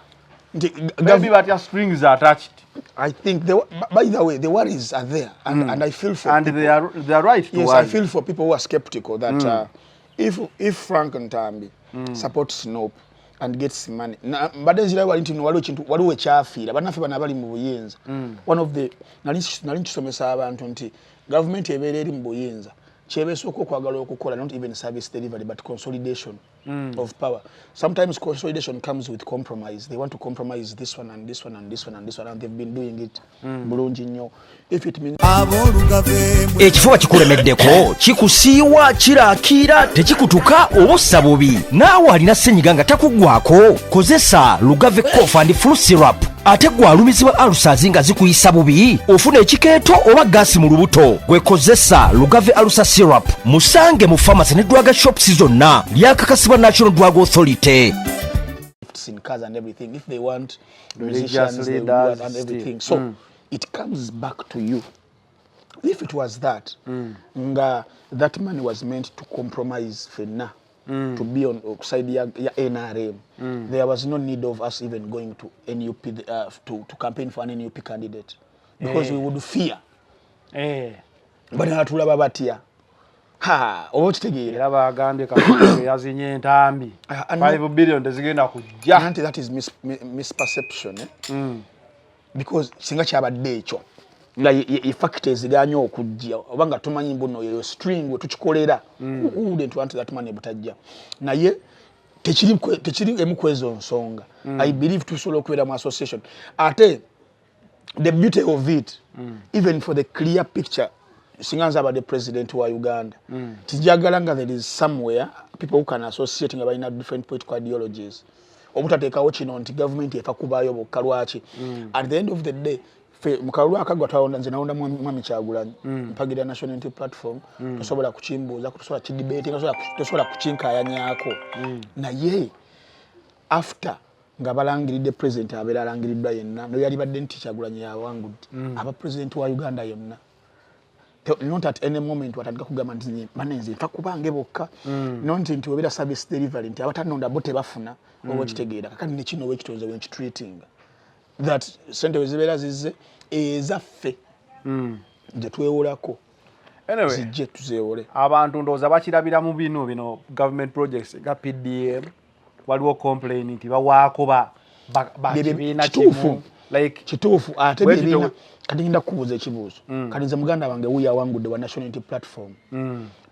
Maybe but your strings are attached. I think by the way the worries are there and I feel for and people, they are right to yes worry. I feel for people who are skeptical that if Frank Ntambi supports Snoop and gets money but then zira wali waliwo kintu waliwo ekyafiira bannaffe bana bali mu buyinza one of the nali nkisomesa abantu nti government ebeera eri mu buyinza kyebesooka okwagala okukola not even service delivery but consolidation of power. Sometimes consolidation comes with compromise. They want to compromise this one and this one and this one and this one and they've been doing it bulungi nnyo. If it means ekifuba kikulemeddeko kikusiiwa kiraakira tekikutuka obussa bubi naawe alina ssenyiga nga takuggwako kozesa Lugave Cough and Flu Syrup ate gwalumizibwa alusazi nga zikuyisa bubi ofuna ekikeeto oba gaasi mu lubuto gwekozesa Lugave Alusa Syrup musange mu pharmacy ne drug shops zonna lyakakasibwa National Drug Authority. In cars and everything if they want musicians they want and everything so it comes back to you. If it was that that money was meant to compromise fena to be on side ya NRM there was no need of us even going to NUP to campaign for an NUP candidate because we would fear but natulaba batya oba okitegeera era bagambye katonda yazinye entambi 5 billion tezigenda kujja anti that is misperception because singa kyabadde ekyo nga effect eziganya okujja oba nga tumanyi mbuno yo string we tukikolera wouldn't want that money butajja naye tekiri emu kwezo nsonga I believe tusobola okubeera mu association ate the beauty of it even for the clear picture singanza about the president wa Uganda tijagala nga there is somewhere people who can associate nga balina different political ideologies obutateekawo kino nti government efa kubaayo bokka lwaki at the end of the day mukalulu akagwa twawonda nze nawonda mwami Kyagulanyi mpagira National Unity Platform tosobola kukimbuuza tosobola kidebate tosobola kukinkayanyaako naye after nga balangiridde president abeera alangiriddwa yenna no yali badde nti Kyagulanyi yawangudde aba president wa Uganda yonna not at any moment watandika kugamba nti banenze nfa kubange bokka nti webera service delivery nti abatanonda bo tebafuna oba kitegeera kakati ne kino wekitonze when treating that sente wezibeera zizze ezaffe gye twewolako anyway zijje tuzeewole abantu ndowooza bakirabira mu bino government projects ga PDM waliwo complain nti bawaako bakibiina kimu like kituufu ate bibiina kati ngenda kukubuuza ekibuuzo kati nze muganda wange wuyo awangudde wa National Unity Platform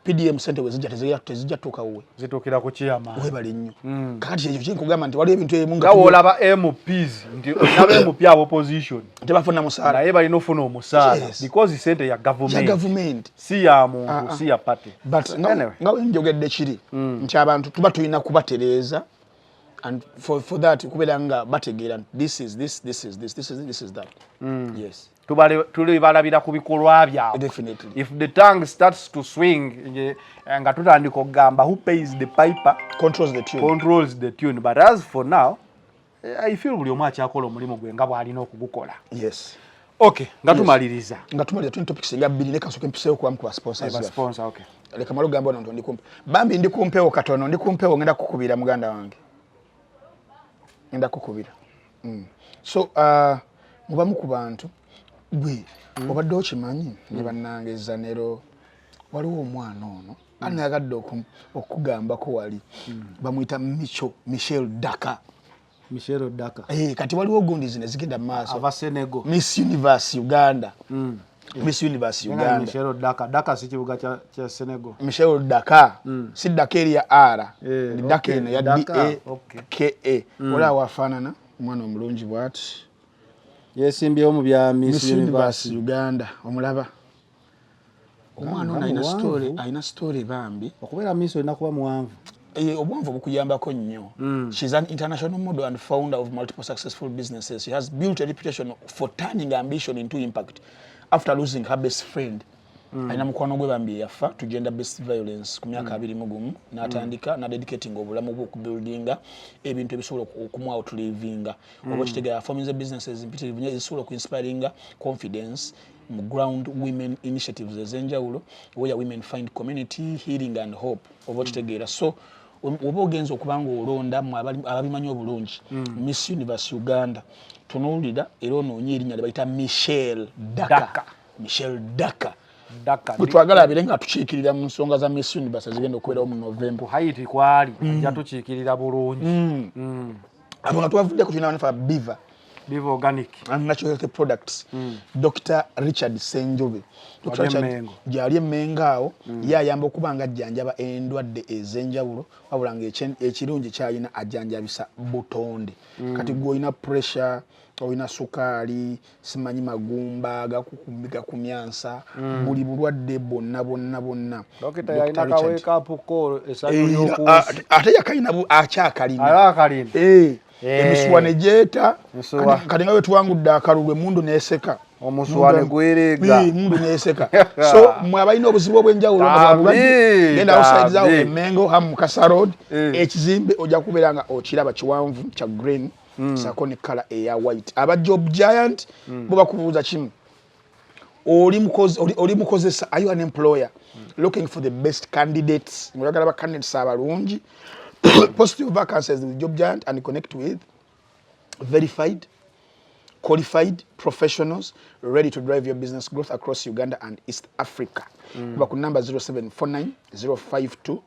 PDM sente wezijja tezijja tuuka wuwe zitukira ku kiyama webale nnyo kakati ekyo kinkugamba nti waliwo ebintu ebimu nga olaba MPs nti olaba MP abo opposition tebafuna musaala naye balina ofuna omusaala because sente ya government si ya muntu si ya party but nga wenjogedde kiri nti abantu tuba tulina kubatereeza and for that kubeera nga bategeera this is that yes tuli balabira ku bikolwa byabwe definitely if the tongue starts to swing nga tutandika okugamba who pays the piper controls the tune but as for now I feel buli omu akyakola omulimu gwe nga bw'alina okugukola yes okay nga tumaliriza tuni topics nga bbiri leka nsooke mpiseewo kubamu ku sponsors okay leka malo gamba ono ndi kumpe bambi ndi kumpeewo katono ndi kumpeewo ngenda kukubira muganda wange ngenda kukubira so mubamu ku bantu gwe obadde okimanyi ne bannange Zanero waliwo omwana ono anayagadde okugambako wali bamuyita Michelle Daka kati waliwo gundi zine zigenda mu maaso ava Senegal Miss Universe Uganda Michelle Daka si kibuga kya Senegal Michelle Daka si Daka ya R Daka eno ya DAKA wala wafanana omwana omulungi bwati yesimbyewo mu bya Miss Universe Uganda omulaba omwana ono ayina story bambi okubeera Miss olina kuba muwanvu obwanvu bukuyambako nnyo she's an international model and founder of multiple successful businesses. She has built a reputation for turning ambition into impact after losing her best friend ayina mukwano gwe bambi yafa to gender based violence ku myaka 21 n'atandika na dedicating obulamu bwe okubuildinga ebintu ebisobola okumuwa outlivinga oba kitegera forming businesses imperative nnyo ezisobola okuinspiringa confidence ground women initiatives ezenjawulo where women find community healing and hope oba kitegera so oba ogenza okubanga olonda ababimanyi obulungi Miss Universe Uganda tunuulira era onoonye erinnya lye bayita Michelle Daka twagala abire nga tukiikirira mu nsonga za Miss Universe zigenda okubeerawo mu November Haiti kwali ajja tukiikirira bulungi abo nga twavudde ku kinawana fa Biva Organic and natural health products Dr. Richard Senjobe gyali Mengaawo yayamba okubanga ajjanjaba endwadde ezenjawulo wabula nga ekirungi kyalina ajjanjabisa butonde kati gw'olina pressure olina sukaali simanyi magumba gakumyansa buli bulwadde bonna dokita yalina ka wake up call esanyu y'okuusi ate yakalina akyakalina emiswane gyeta kati nga wetuwangudde akalulu emundu neseka omuswane gwerega mundu neseka so mwe abalina obuzibu obwenjawulo genda osaidizawo emengo hamu Kasa Road ekizimbe ojja kubeera nga okiraba kiwanvu kya green sako ne kala eya white aba Job Giant bo bakubuuza kimu oli mukozesa are you an employer looking for the best candidates mulagala ba candidates abalungi post your vacancies with Job Giant and connect with verified qualified professionals ready to drive your business growth across Uganda and East Africa. Kuba ku number 0749 052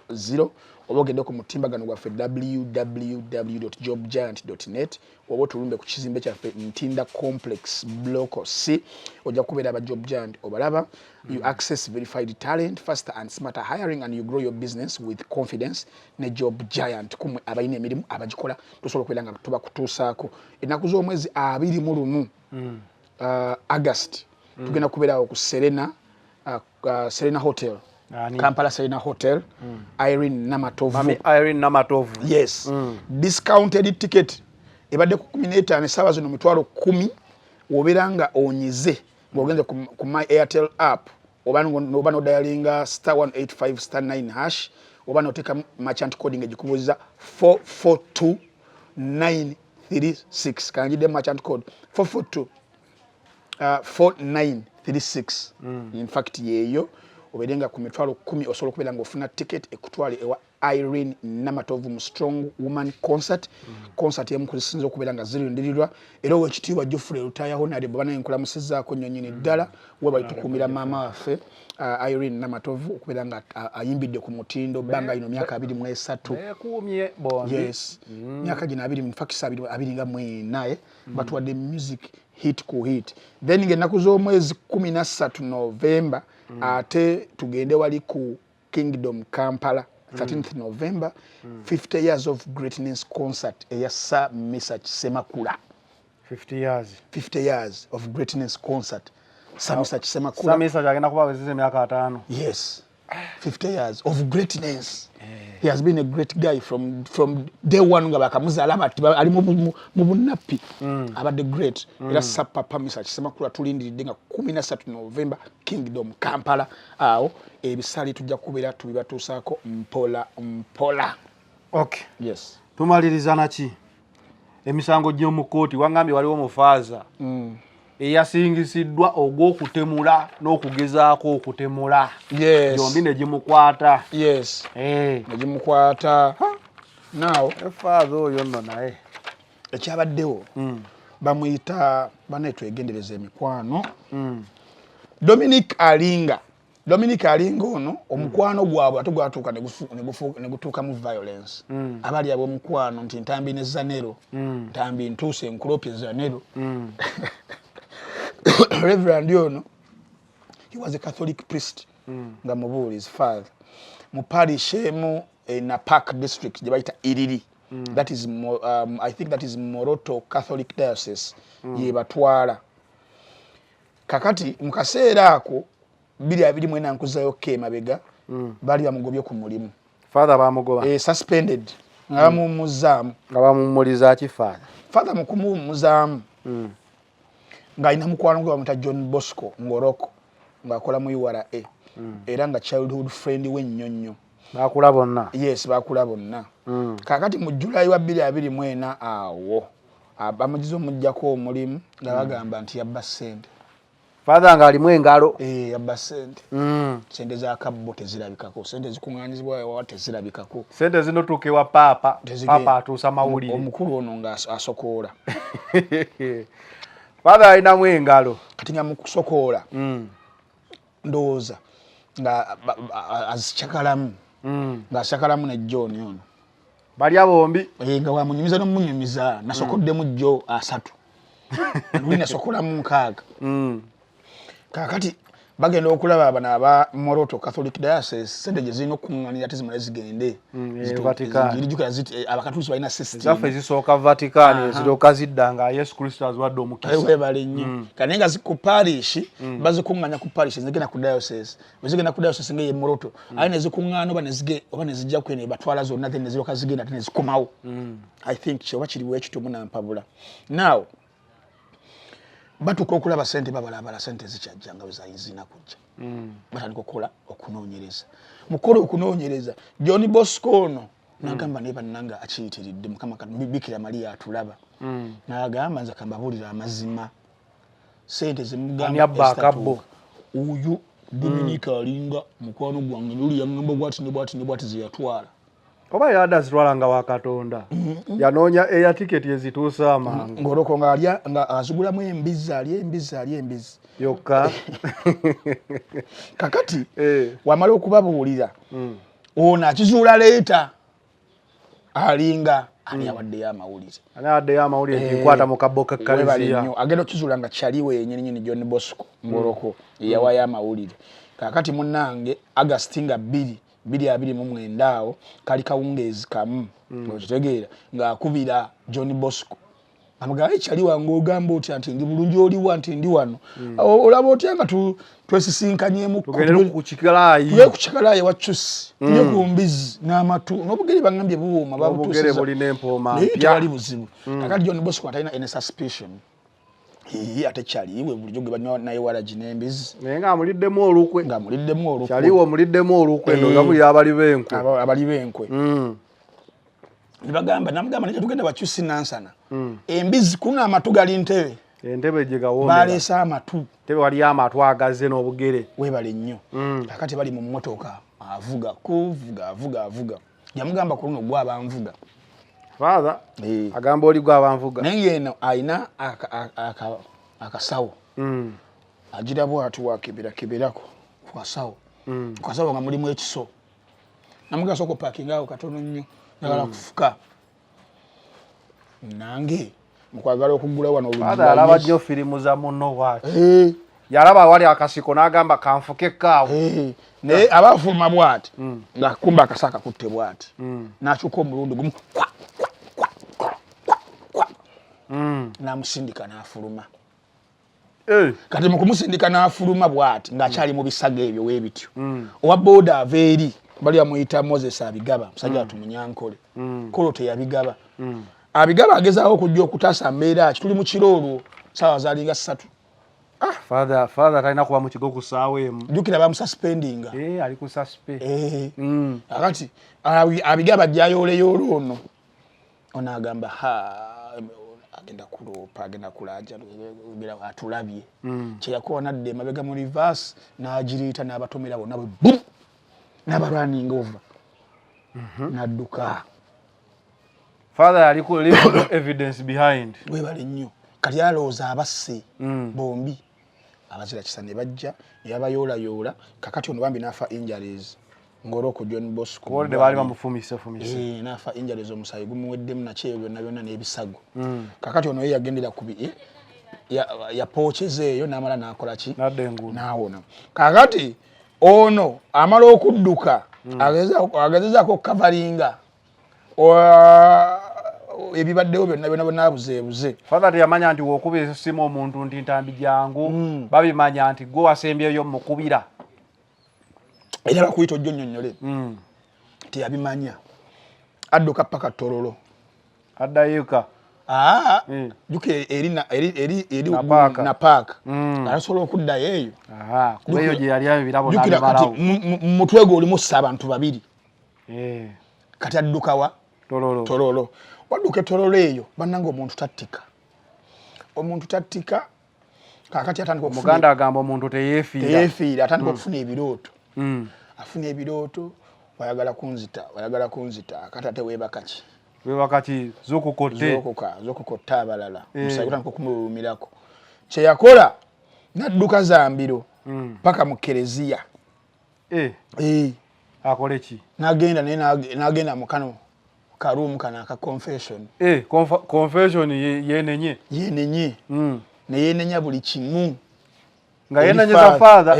000 obogende ku mutimbagano gwaffe www.jobgiant.net oba tulumbe ku kizimbe kyaffe Ntinda Complex Block C ojja kubeera aba Job Giant obalaba. You access verified talent faster and smarter hiring and you grow your business with confidence ne Job Giant kumwe abalina emirimu abagikola tusobola okubeera nga tuba kutuusaako ennaku z'omwezi 21 August tugenda kubeerawo ku Serena Hotel Kampala Serena Hotel Irene Namatovu yes discounted ticket ebadde ku 15 essaawa zino mitwalo 10 obeera nga onyize ng'ogenze ku my Airtel app oba no dialinga *185 *9 hash oba noteeka merchant coding egikubuuza 442936 kanjidde merchant code 4936 in fact yeyo oberenga ku mitwalo 10 osobola okubeera nga ofuna ticket ekutwale ewa Irene Namatovu mu Strong Woman Concert. Concert ya mukulisinzo okubeera nga zirindirirwa era wekitiibwa Geoffrey Lutaya Honorable bana enkola musizaako nnyonnyini ddala we bali tukumira maama waffe Irene Namatovu okubeera nga ayimbidde ku mutindo bbanga ino myaka 23. Yes. Myaka gino 24 batuwadde music hit ku hit. Then ng'ennaku z'omwezi 13 November ate tugende wali ku Kingdom Kampala 13th November 50 years of greatness concert eya Sir Misa Kisemakula. 50 years of greatness concert. Sir Misa Kisemakula. Sir Misa agenda kuba wezeze myaka 5. Yes. 50 years of greatness. He has been a great guy from day one nga bakamuzaala bati ali mu bunappi abadde great era Sir Papa Misa Kisemakula tulindiridde nga 13 November Kingdom Kampala awo ebisali tujja kubeera tubibatuusaako mpola. Okay. Yes. Tumaliriza naki emisango gy'omu kooti wangambye waliwo mufaaza eyasingisiddwa ogw'okutemula n'okugezaako okutemula. Yes. Yombi ne gimukwata. Yes. Ne gimukwata. Now efaaza oyo nno naye ekyabaddewo bamuyita banaye twegendereza emikwano. Dominic Alinga ono omukwano gwabwe ate gwatuuka ne gutuuka mu violence. Abali ab'omukwano nti ntambi ne Zanero ntambi ntuuse nkulopye Zanero. Reverend Yono, he was a Catholic priest. Nga Mubuli, his father. Mu parish in a Park district, Jabaita Iriri. That is, I think that is Moroto Catholic Diocese. Yebatwala. Kakati, mukaseera ako, bili abiri mwena nkuzayo mabega, bali bamugobye ku mulimu. Father bamugoba. Suspended. Nga bamumuzzaamu. Nga bamumuliza ki father? Father mukumuwumuzzaamu. Nga ina mukwano gwe bamuta John Bosco Ngoroko ng'akola mu URA era nga childhood friend we nnyonnyo. Baakula bonna. Yes, baakula bonna. Kakati mu July wa 2024 awo bamugize omuggyako omulimu nga bagamba nti yabba ssente. Father nga alimu engalo. Yabba ssente. Ssente za kabbo tezirabikako. Ssente zikuŋŋaanyizibwa wa tezirabikako. Ssente zino tuuka ewa Papa. Papa atuusa mawulire. Omukulu ono nga asokoola. Father alinamu engalo. Kati nga mu kusokoola ndowooza nga azikyakalamu. Ng'akyakalamu ne John ono. Bali abombi. Nga wamunyumiza n'omunyumiza nasokoddemu Joe 3. Luli nasokolamu 6. Kakati bagenda okulaba abana aba Moroto Catholic Diocese sente gye zirina okuŋŋaanira ate zimale zigende. Abakatuusi balina system. Zaffe zisooka Vatican ziryoka zidda nga Yesu Kristo aziwadde omukisa. Weebale nnyo. Kane nga ku parish bazikuŋŋaanya ku parish zigenda ku diocese. Bwe zigenda ku diocese ng'eye Moroto aye ne zikuŋŋaana oba ne zijja kwene batwala zonna then ne ziryoka zigenda ate ne zikomawo. I think kyoba kiri bwekityo munampabula. Now batuka okulaba ssente babalabala ssente zikyajja nga wezayinzina kujja. Batandika okukola okunoonyereza. Mukola okunoonyereza John Bosco ono n'agamba naye bannanga akiyitiridde Mukama Bikira Maria atulaba. N'agamba nze kambabuulira amazima. Ssente zemugamba akabbo. Oyo Dominic Alinga mukwano gwange luli yaŋŋamba bw'ati ne bw'ati ne bw'ati ze yatwala. Oba yada zitwala nga wa Katonda. Yanoonya eya tiketi ezituusa amangu. Ngoroko nga azigulamu embizi ali embizi. Yokka. Kakati wamala okubabuulira. Ono akizuula leeta Alinga ani awaddeyo amawulire. Ani awaddeyo amawulire ekwata mu kabbo ka Kaleziya. Agenda okukizuula nga kyaliwo yennyini John Bosco Ngoroko eyawayo amawulire. Kakati munnange August nga 2029 awo kali kawungeezi kamu okitegeera ng'akubira John Bosco amugamba ekyali wange ogamba otya nti ndi bulungi oliwa nti ndi wano olaba otya nga twesisinkanyeemu ku kikalayi wa Chusi tujye ku mbizi n'amatu n'obugere bangambye buwooma babugere bulina empooma tewali buzibu kakati John Bosco atalina any suspicion ate kyaliwe bulijjo gwe banywa naye waragi n'embizi naye ng'amuliddemu olukwe kyaliwo omuliddemu olukwe nogamulira abali b'enkwe namugamba naye tugenda Bakyusi Nansana embizi kuna amatu gali ntebe entebe gye gawoomera baleesa amatu ntebe wali amatu agaze n'obugere weebale nnyo kakati bali mu mmotoka avuga yamugamba ku luno gwa abanvuga father agamba oli gwa abanvuga naye eno ayina akasawo agira bwatu wakeberako kwasawo kwasawo nga mulimu ekiso namugasa oko parking awo katono nnyo nagala kufuka nange mukwagala okugula wano father alaba nnyo firimu za muno bwati yalaba wali akasiko n'agamba kanfuke kaawo naye abafuluma bwati ngakumba akasaka kutte bwati n'akyuka omulundi gumu namusindika n'afuluma kati mu kumusindika n'afuluma bwati ng'akyali mu bisaga ebyo weebityo owa booda ava eri bali bamuyita Moses abigaba musajja watu Munyankole kolo teyabigaba abigaba agezaawo okujja okutaasa mbeera ki tuli mu kiroolwo saawa zaalinga 3 father talina kuba mu kigo ku saawa emu jjukira bamususpendinga ali ku suspend akati abigaba ajjayoleyoolo ono agamba agenda kuloopa agenda kulaja atulabye kyeyakuba nadde emabega mu reverse n'agiriita n'abatomera bonna bwe n'abalwaning over n'adduka father aliko legal evidence behind webale nnyo kati alowooza abasse bombi abazira kisa ne bajja yabayoolayoola kakati ono bambi n'afa injuries ng'olwoko John Bosco wode baali bamufumise n'afa injuries omusayi gumuweddemu nakyeyo byonna byonna n'ebisago kakati ono ye yagendera kubi yapoochezeeyo n'amala n'akola ki n'awona kakati ono amala okudduka agezezaako okukavalinga ebibaddewo byonna bonnaabuzeebuze father teyamanya nti wokuba esimu omuntu nti ntambi jangu babimanya nti gwe wasembyeyo mukubira era bakuyita ojjo nnyonnyole teyabimanya adduka paka Tororo addayuka juka eri na paaka alasobola okuddayo eyo kubeeyo gye yali ayo birabo jukira kati mutwe gwe olimu abantu babiri kati addukawa Tororo wadduka Tororo eyo bannanga omuntu tattika kakati atandika omuganda agamba omuntu teyeefiira atandika okufuna ebirooto afuna ebirooto wayagala kunzita akati ate webakaki zokukotta abalala musayi kutandika okumulumirako kyeyakola nadduka Zambiro paka mu kereziya akole ki n'agenda mukano karumu kana aka confession confession yenenye neyenenya buli kimu nga yenenyeza father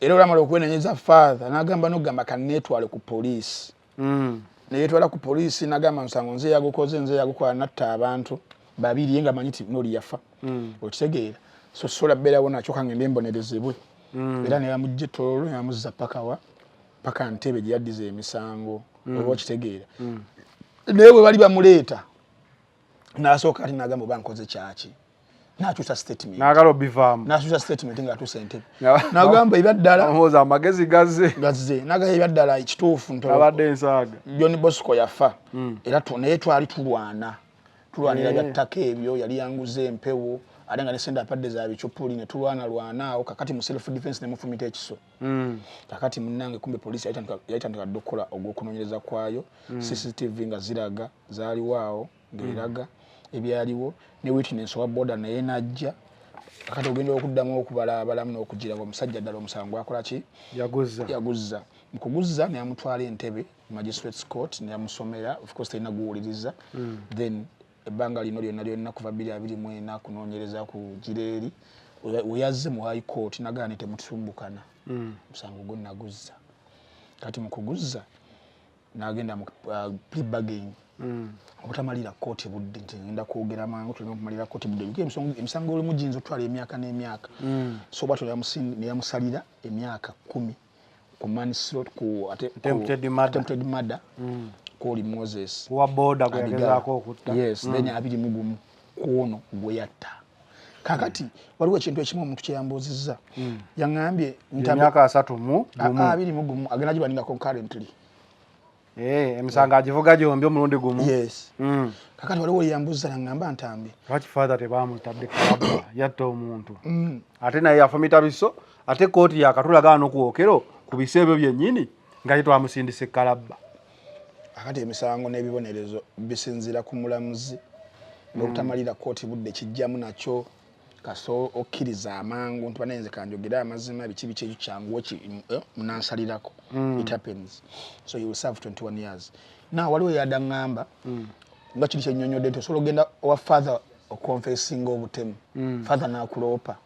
era olamala okwenenyeza father n'agamba n'ogamba kanneetwale ku poliisi neyetwala ku poliisi n'agamba musango nze yagukola natta abantu babiri ye nga manyi ti noli yafa okitegeera so sola bbeerawo nakyo kangende embonerezebwe era ne bamugja Tororo yamuzza paka Ntebe gye yaddiza emisango oba okitegeera naye bwe bali bamuleeta n'asooka ati n'agamba oba nkoze kyaki n'akyusa statement n'agala obivaamu n'akyusa statement ng'atuusa Entebbe n'agamba ebyaddala amooza amagezi gazze n'agamba ebyaddala ekituufu abadde ensaaga John Bosco yafa era naye twali tulwanira byattaka ebyo yali yanguze empewo ate nga ne sente apadde za bicupuli ne tulwanalwanaawo kakati mu self defense ne mufumita ekiso kakati munnange kumbe poliisi yalitandika dde okukola ogw'okunoonyereza kwayo CCTV nga ziraga zaaliwaawo ng'eraga ebyaliwo ne witness wa boda naye najja kakati ogenda okuddamu okubala abalamu n'okugira omusajja ddala omusango akola ki yaguzza mu kuguzza ne yamutwala Entebbe magistrates court ne yamusomera of course talina guwuliriza then ebbanga lino lyonna kuva 2024 kunoonyereza ku gireeri weyazze mu high court nagaane temutumbukana musango gwe naguzza kati mu kuguzza n'agenda mu plea bargain obutamalira kooti budde nti ngenda kwogera mangu tulina okumalira kooti budde emisango olimu giyinza okutwala emyaka n'emyaka so bwatyo ne yamusalira emyaka 10 ku manslaughter ku attempted murder koli Moses wa boda kuyagezaako okutta yes then 21 kuono gwe yatta kakati waliwo ekintu ekimu omuntu kyeyambuzizza yaŋŋambye emyaka 3 mu 21 agenda gibaninga concurrently emisango agivuga gyombi omulundi gumu yes kakati waliwo yeyambuzza naŋŋamba ntambi lwaki father tebamutadde kalabba yatta omuntu ate naye yafumita biso ate kooti yakatulagaana n'okuwookero ku biso ebyo byennyini nga ye twamusindise kalabba akati emisango n'ebibonerezo bisinzira ku mulamuzi n'okutamalira kooti budde kijjamu nakyo kaso okkiriza amangu nti banenze kanjogera amazima biki ekyo kyangu munansalirako it happens so you will serve 21 years now waliwo yadangamba nga kiri kyennyonnyodde nti osobola ogenda owa father oconfessing obutemu father n'akuloopa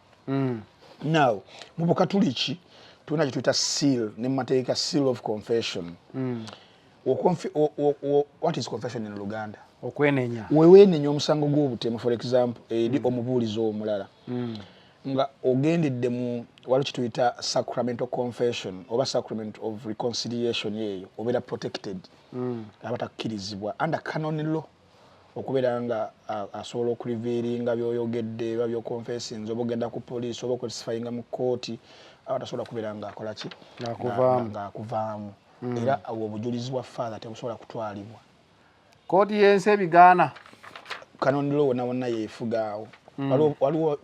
now mu bukatuliki tulina kye tuyita seal ne mu mateeka seal of confession what is confession in Luganda? Okwenenya. Wewenenya omusango gw'obutemu for example eri omubuulizi omulala nga ogendedde mu waliwo kye tuyita sacramental confession oba sacrament of reconciliation yeeyo obeera protected abatakkirizibwa under canon law okubeera nga asobola okuriveeringa by'oyogedde oba by'oconfessinze oba ogenda ku poliisi oba okwesifayinga mu kooti abatasobola kubeera ng'akola ki ng'akuvaamu era obujulizi bwa father tebusobola kutwalibwa kooti y'ensi ebigaana canon law wonna yeefugaawo waliwo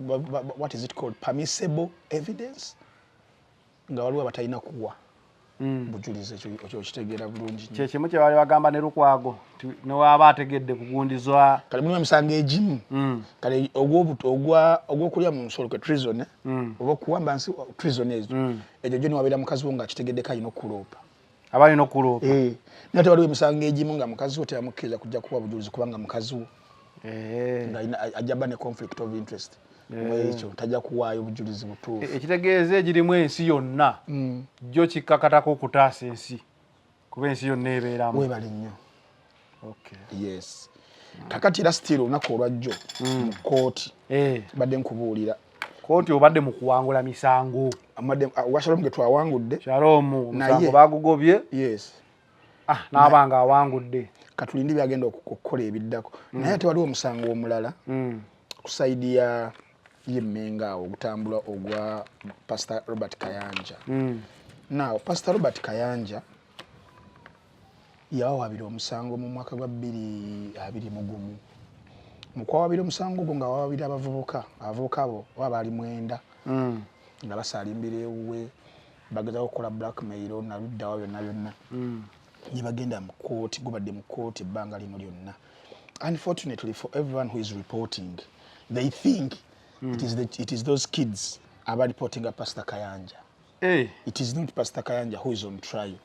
what is it called permissible evidence nga waliwo abatalina kuwa bujulizi ekyo kitegeera bulungi kyekimu kye bali bagamba ne Lukwago newaaba ategedde kugundizwa kale mulimu emisango egimu kale ogw'okulya mu nsolo ke treason oba okuwamba nsi treason ezo egyo gyo niwabeera mukazi wo ng'akitegeddeko alina okuloopa aba alina okuloopa naye ate waliwo emisango egimu nga mukazi wo teyamukkiriza kujja kuwa bujulizi kubanga mukazi wo ajja ba ne conflict of interest ekyo tajja kuwaayo obujulizi butuufu ekitegeeza egirimu ensi yonna jjo kikkakatako okutaasa ensi kuba ensi yonna ebeeramu weebale nnyo yes kakati era still olunaku olwajjo mu kooti badde nkubuulira kooti obadde mu kuwangula misango wa Shalom ge twawangudde omusango bagugobye n'abanga awangudde katulindi byagenda okukola ebiddako naye ate waliwo omusango omulala ku saidi ya y'emmenga awo ogutambula ogwa Pastor Robert Kayanja now Pastor Robert Kayanja yawabira omusango mu mwaka gwa 2021 mukwawabira omusango gwo nga wawabira abavubuka abo oba baali 9 nga basalimbira ewuwe bagezaako okukola blackmail naluddawo byonna ne bagenda mu kooti gubadde mu kooti ebbanga lino lyonna unfortunately for everyone who is reporting they think it is those kids are reporting Pastor Kayanja it is not Pastor Kayanja who is on trial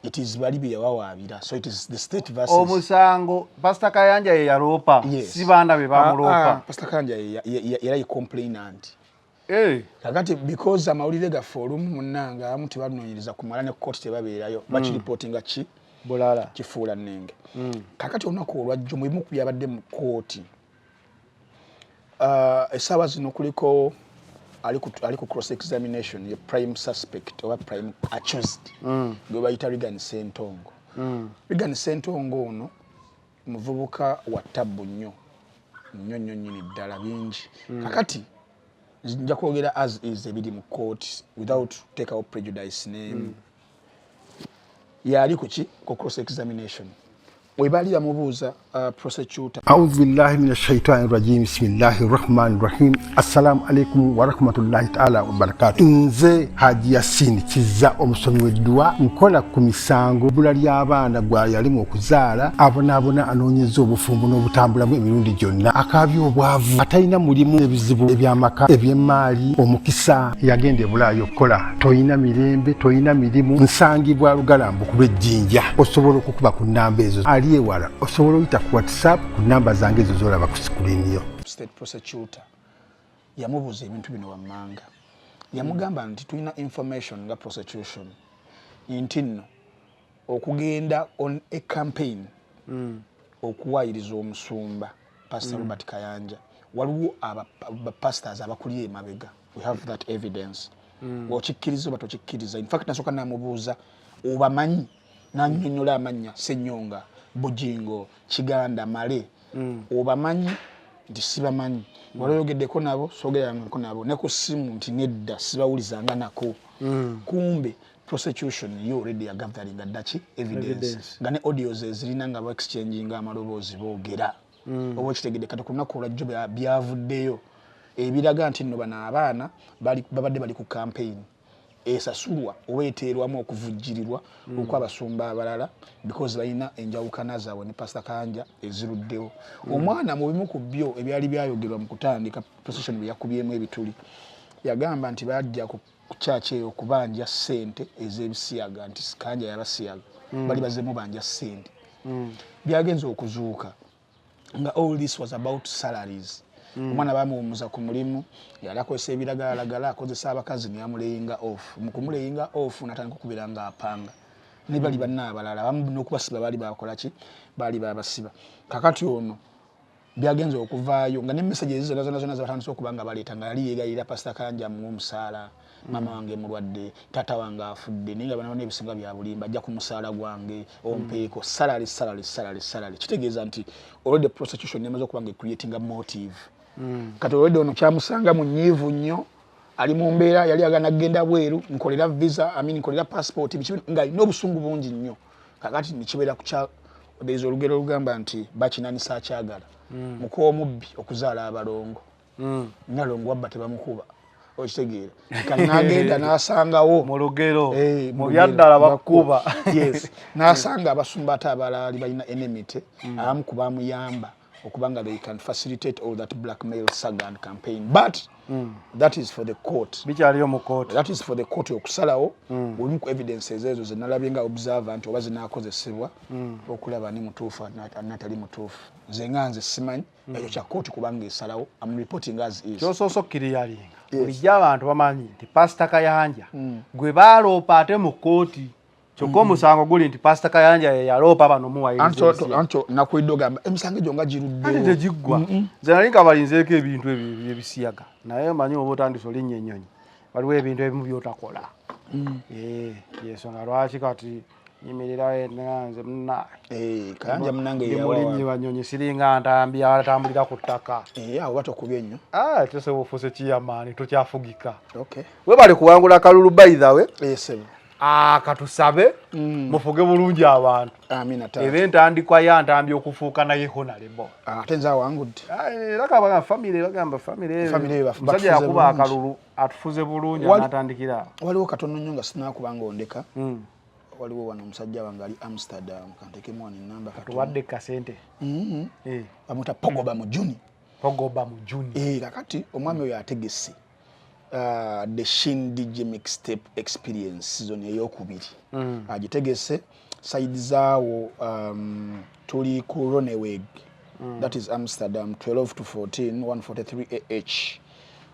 it is bali byawawabira so it is the state versus omusango Pastor Kayanja ye yaloopa si baana be bamuloopa Pastor Kayanja era complainant kakati because amawulire gaffe olumu munnanga amu tebanoonyereza kumala ne kooti tebabeerayo bakiripotinga ki bulala kifuula nnenge kakati olunaku olwajjo mulimu ku byabadde mu kooti essaawa zino kuliko ali ku cross examination ye prime suspect oba prime accused gwe bayita Regan Ssentongo Regan Ssentongo ono muvubuka wa ttabu nnyo nnyini ddala bingi kakati nja kwogera as is ebiri mu court without take out prejudice name yali kuki ku cross examination webali bamubuuza prosecutor A'udhu billahi minash shaitani rajim bismillahir rahmanir rahim assalamu alaikum wa rahmatullahi ta'ala wa barakatuh nze Haji Yasin Kizza omusomi w'eddua nkola ku misango bula ly'abaana gwa yalimu okuzaala abonabona anoonyeza obufumbo n'obutambulamu emirundi gyonna akabyo obwavu atalina mulimu ebizibu ebyamaka eby'emmaali omukisa yagenda ebulaayo okukola toyina mirembe toyina mirimu nsangibwa lugalambu ku lw'ejjinja osobola okukuba ku nnamba ezo ewala osobola oyita ku WhatsApp ku namba zange ezo zolaba ku screen yo. State prosecutor yamubuuza ebintu bino wammanga yamugamba nti tulina information nga prosecution nti nno okugenda on a campaign okuwayiriza omusumba Pastor Robert Kayanja waliwo abapastors abakulira emabega we have that evidence okikkiriza oba tokikkiriza in fact nasooka namubuuza obamanyi nannyonnyola amannya Ssenyonga Bujingo Kiganda Male obamanyi nti sibamanyi waloyogeddeko nabo sogerangako nabo ne ku simu nti nedda sibawulizanga nako kumbe prosecution yo already gathering daki evidence nga ne audios ezirina nga ba exchanging amaloboozi boogera obo kitegedde kati ku lunaku olwajjo byavuddeyo ebiraga nti nno bano abaana babadde bali ku campaign esasulwa oba eteerwamu okuvujjirirwa okw'abasumba abalala because balina enjawukana zaabwe ne Pastor Kanja eziruddewo. Omwana mu bimu ku byo ebyali byayogerwa mu kutandika procession bwe yakubyemu ebituli yagamba nti bajja ku church eyo kubanja ssente ez'ebisiyaga nti Kanja yabasiyaga bali bazemu banja ssente byagenze okuzuuka nga all this was about salaries. Omwana bamuwumuza ku mulimu yali akozesa ebiragalalagala akozesa abakazi neyamuleyinga off mu kumuleyinga off natandika okubira nga apanga ne bali banna abalala bamu n'okubasiba bali bakola ki bali babasiba kakati ono byagenze okuvaayo nga ne messages zonna zabatandise okuba nga baleeta nga yali yeegayirira Pastor Kanja mu omusaala mama wange mulwadde tata wange afudde naye nga bana n'ebisinga bya bulimba ajja ku musaala gwange ompeeko salary kitegeeza nti already prostitution yamaze okuba nga creating a motive kati already ono kyamusanga mu nyiivu nnyo ali mu mbeera yali agana genda bweru nkolera visa nkolera passport nga n'obusungu bungi nnyo kakati nikibeera ku kya there's olugero olugamba nti bakinanisa akyagala muko omubbi okuzaala abalongo nalongo wabba tebamukuba okitegeera kanagenda n'asangawo mu lugero mu byaddala bakuba yes n'asanga abasumba ate abalali balina enemite abamu kubamuyamba okubanga they can facilitate all that blackmail saga and campaign but that is for the court bikyaliyo mu court that is for the court okusalawo buli ku evidences ezo zinalabye nga observant oba zinaakozesebwa okulaba ni mutuufu natali mutuufu nze nganze simanyi ekyo kya court kubanga esalawo am reporting as is kyososo kiriyalinga bulijjo abantu bamanyi nti Pastor Kayanja gwe baaloopa ate mu kooti kyokka omusango guli nti Pastor Kayanja yaloopa bano muwayiriza anto nakuidde ogamba emisango egyo nga giruddewo ate tegiggwa nze nali nga balinzeeko ebintu ebyo ebisiyaga naye manyi oba otandise olinnya ennyonyi waliwo ebintu ebimu byotakola yensonga lwaki kati nyimirira nze Kayanja munange mulinnyi banyonyi siringa ntambi atambulira ku ttaka awo batokubye nnyo tese bufuse kiyamaani tokyafugika we bali kuwangula kalulu by the way katusabe mufuge bulungi abantu era entandikwa yantambye okufuuka naye honorable ate nze awangudde era bagamba famire musajja yakuba akalulu atufuze bulungi anatandikira waliwo katono nnyo nga sinakubanga ondeka waliwo wano omusajja wange ali Amsterdam kantekemu wano enamba katuwadde kasente bamuta Pogoba Mujuni kakati omwami oyo ategese the Shin DJ mixtape experience season eyokubiri agitegese side zaawo tuli ku Roneweg that is Amsterdam 12 to 14 143 AH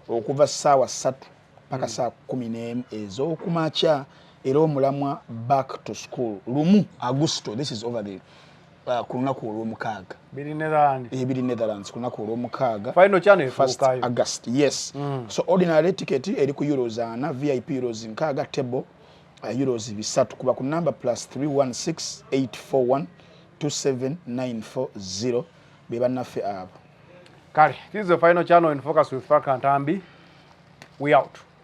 okuva saawa 3 paka saa 11 ez'okumakya era omulamwa back to school lumu Augusto this is over there ku lunaku olw'omukaaga biri Netherlands ku lunaku olw'omukaaga final channel 1st August yes so ordinary ticket eri ku euros 4 VIP euros 6 table euros 3 kuba ku number +316 841 27940 beba naffe abo kale this is the final channel in focus with Frank Ntambi we out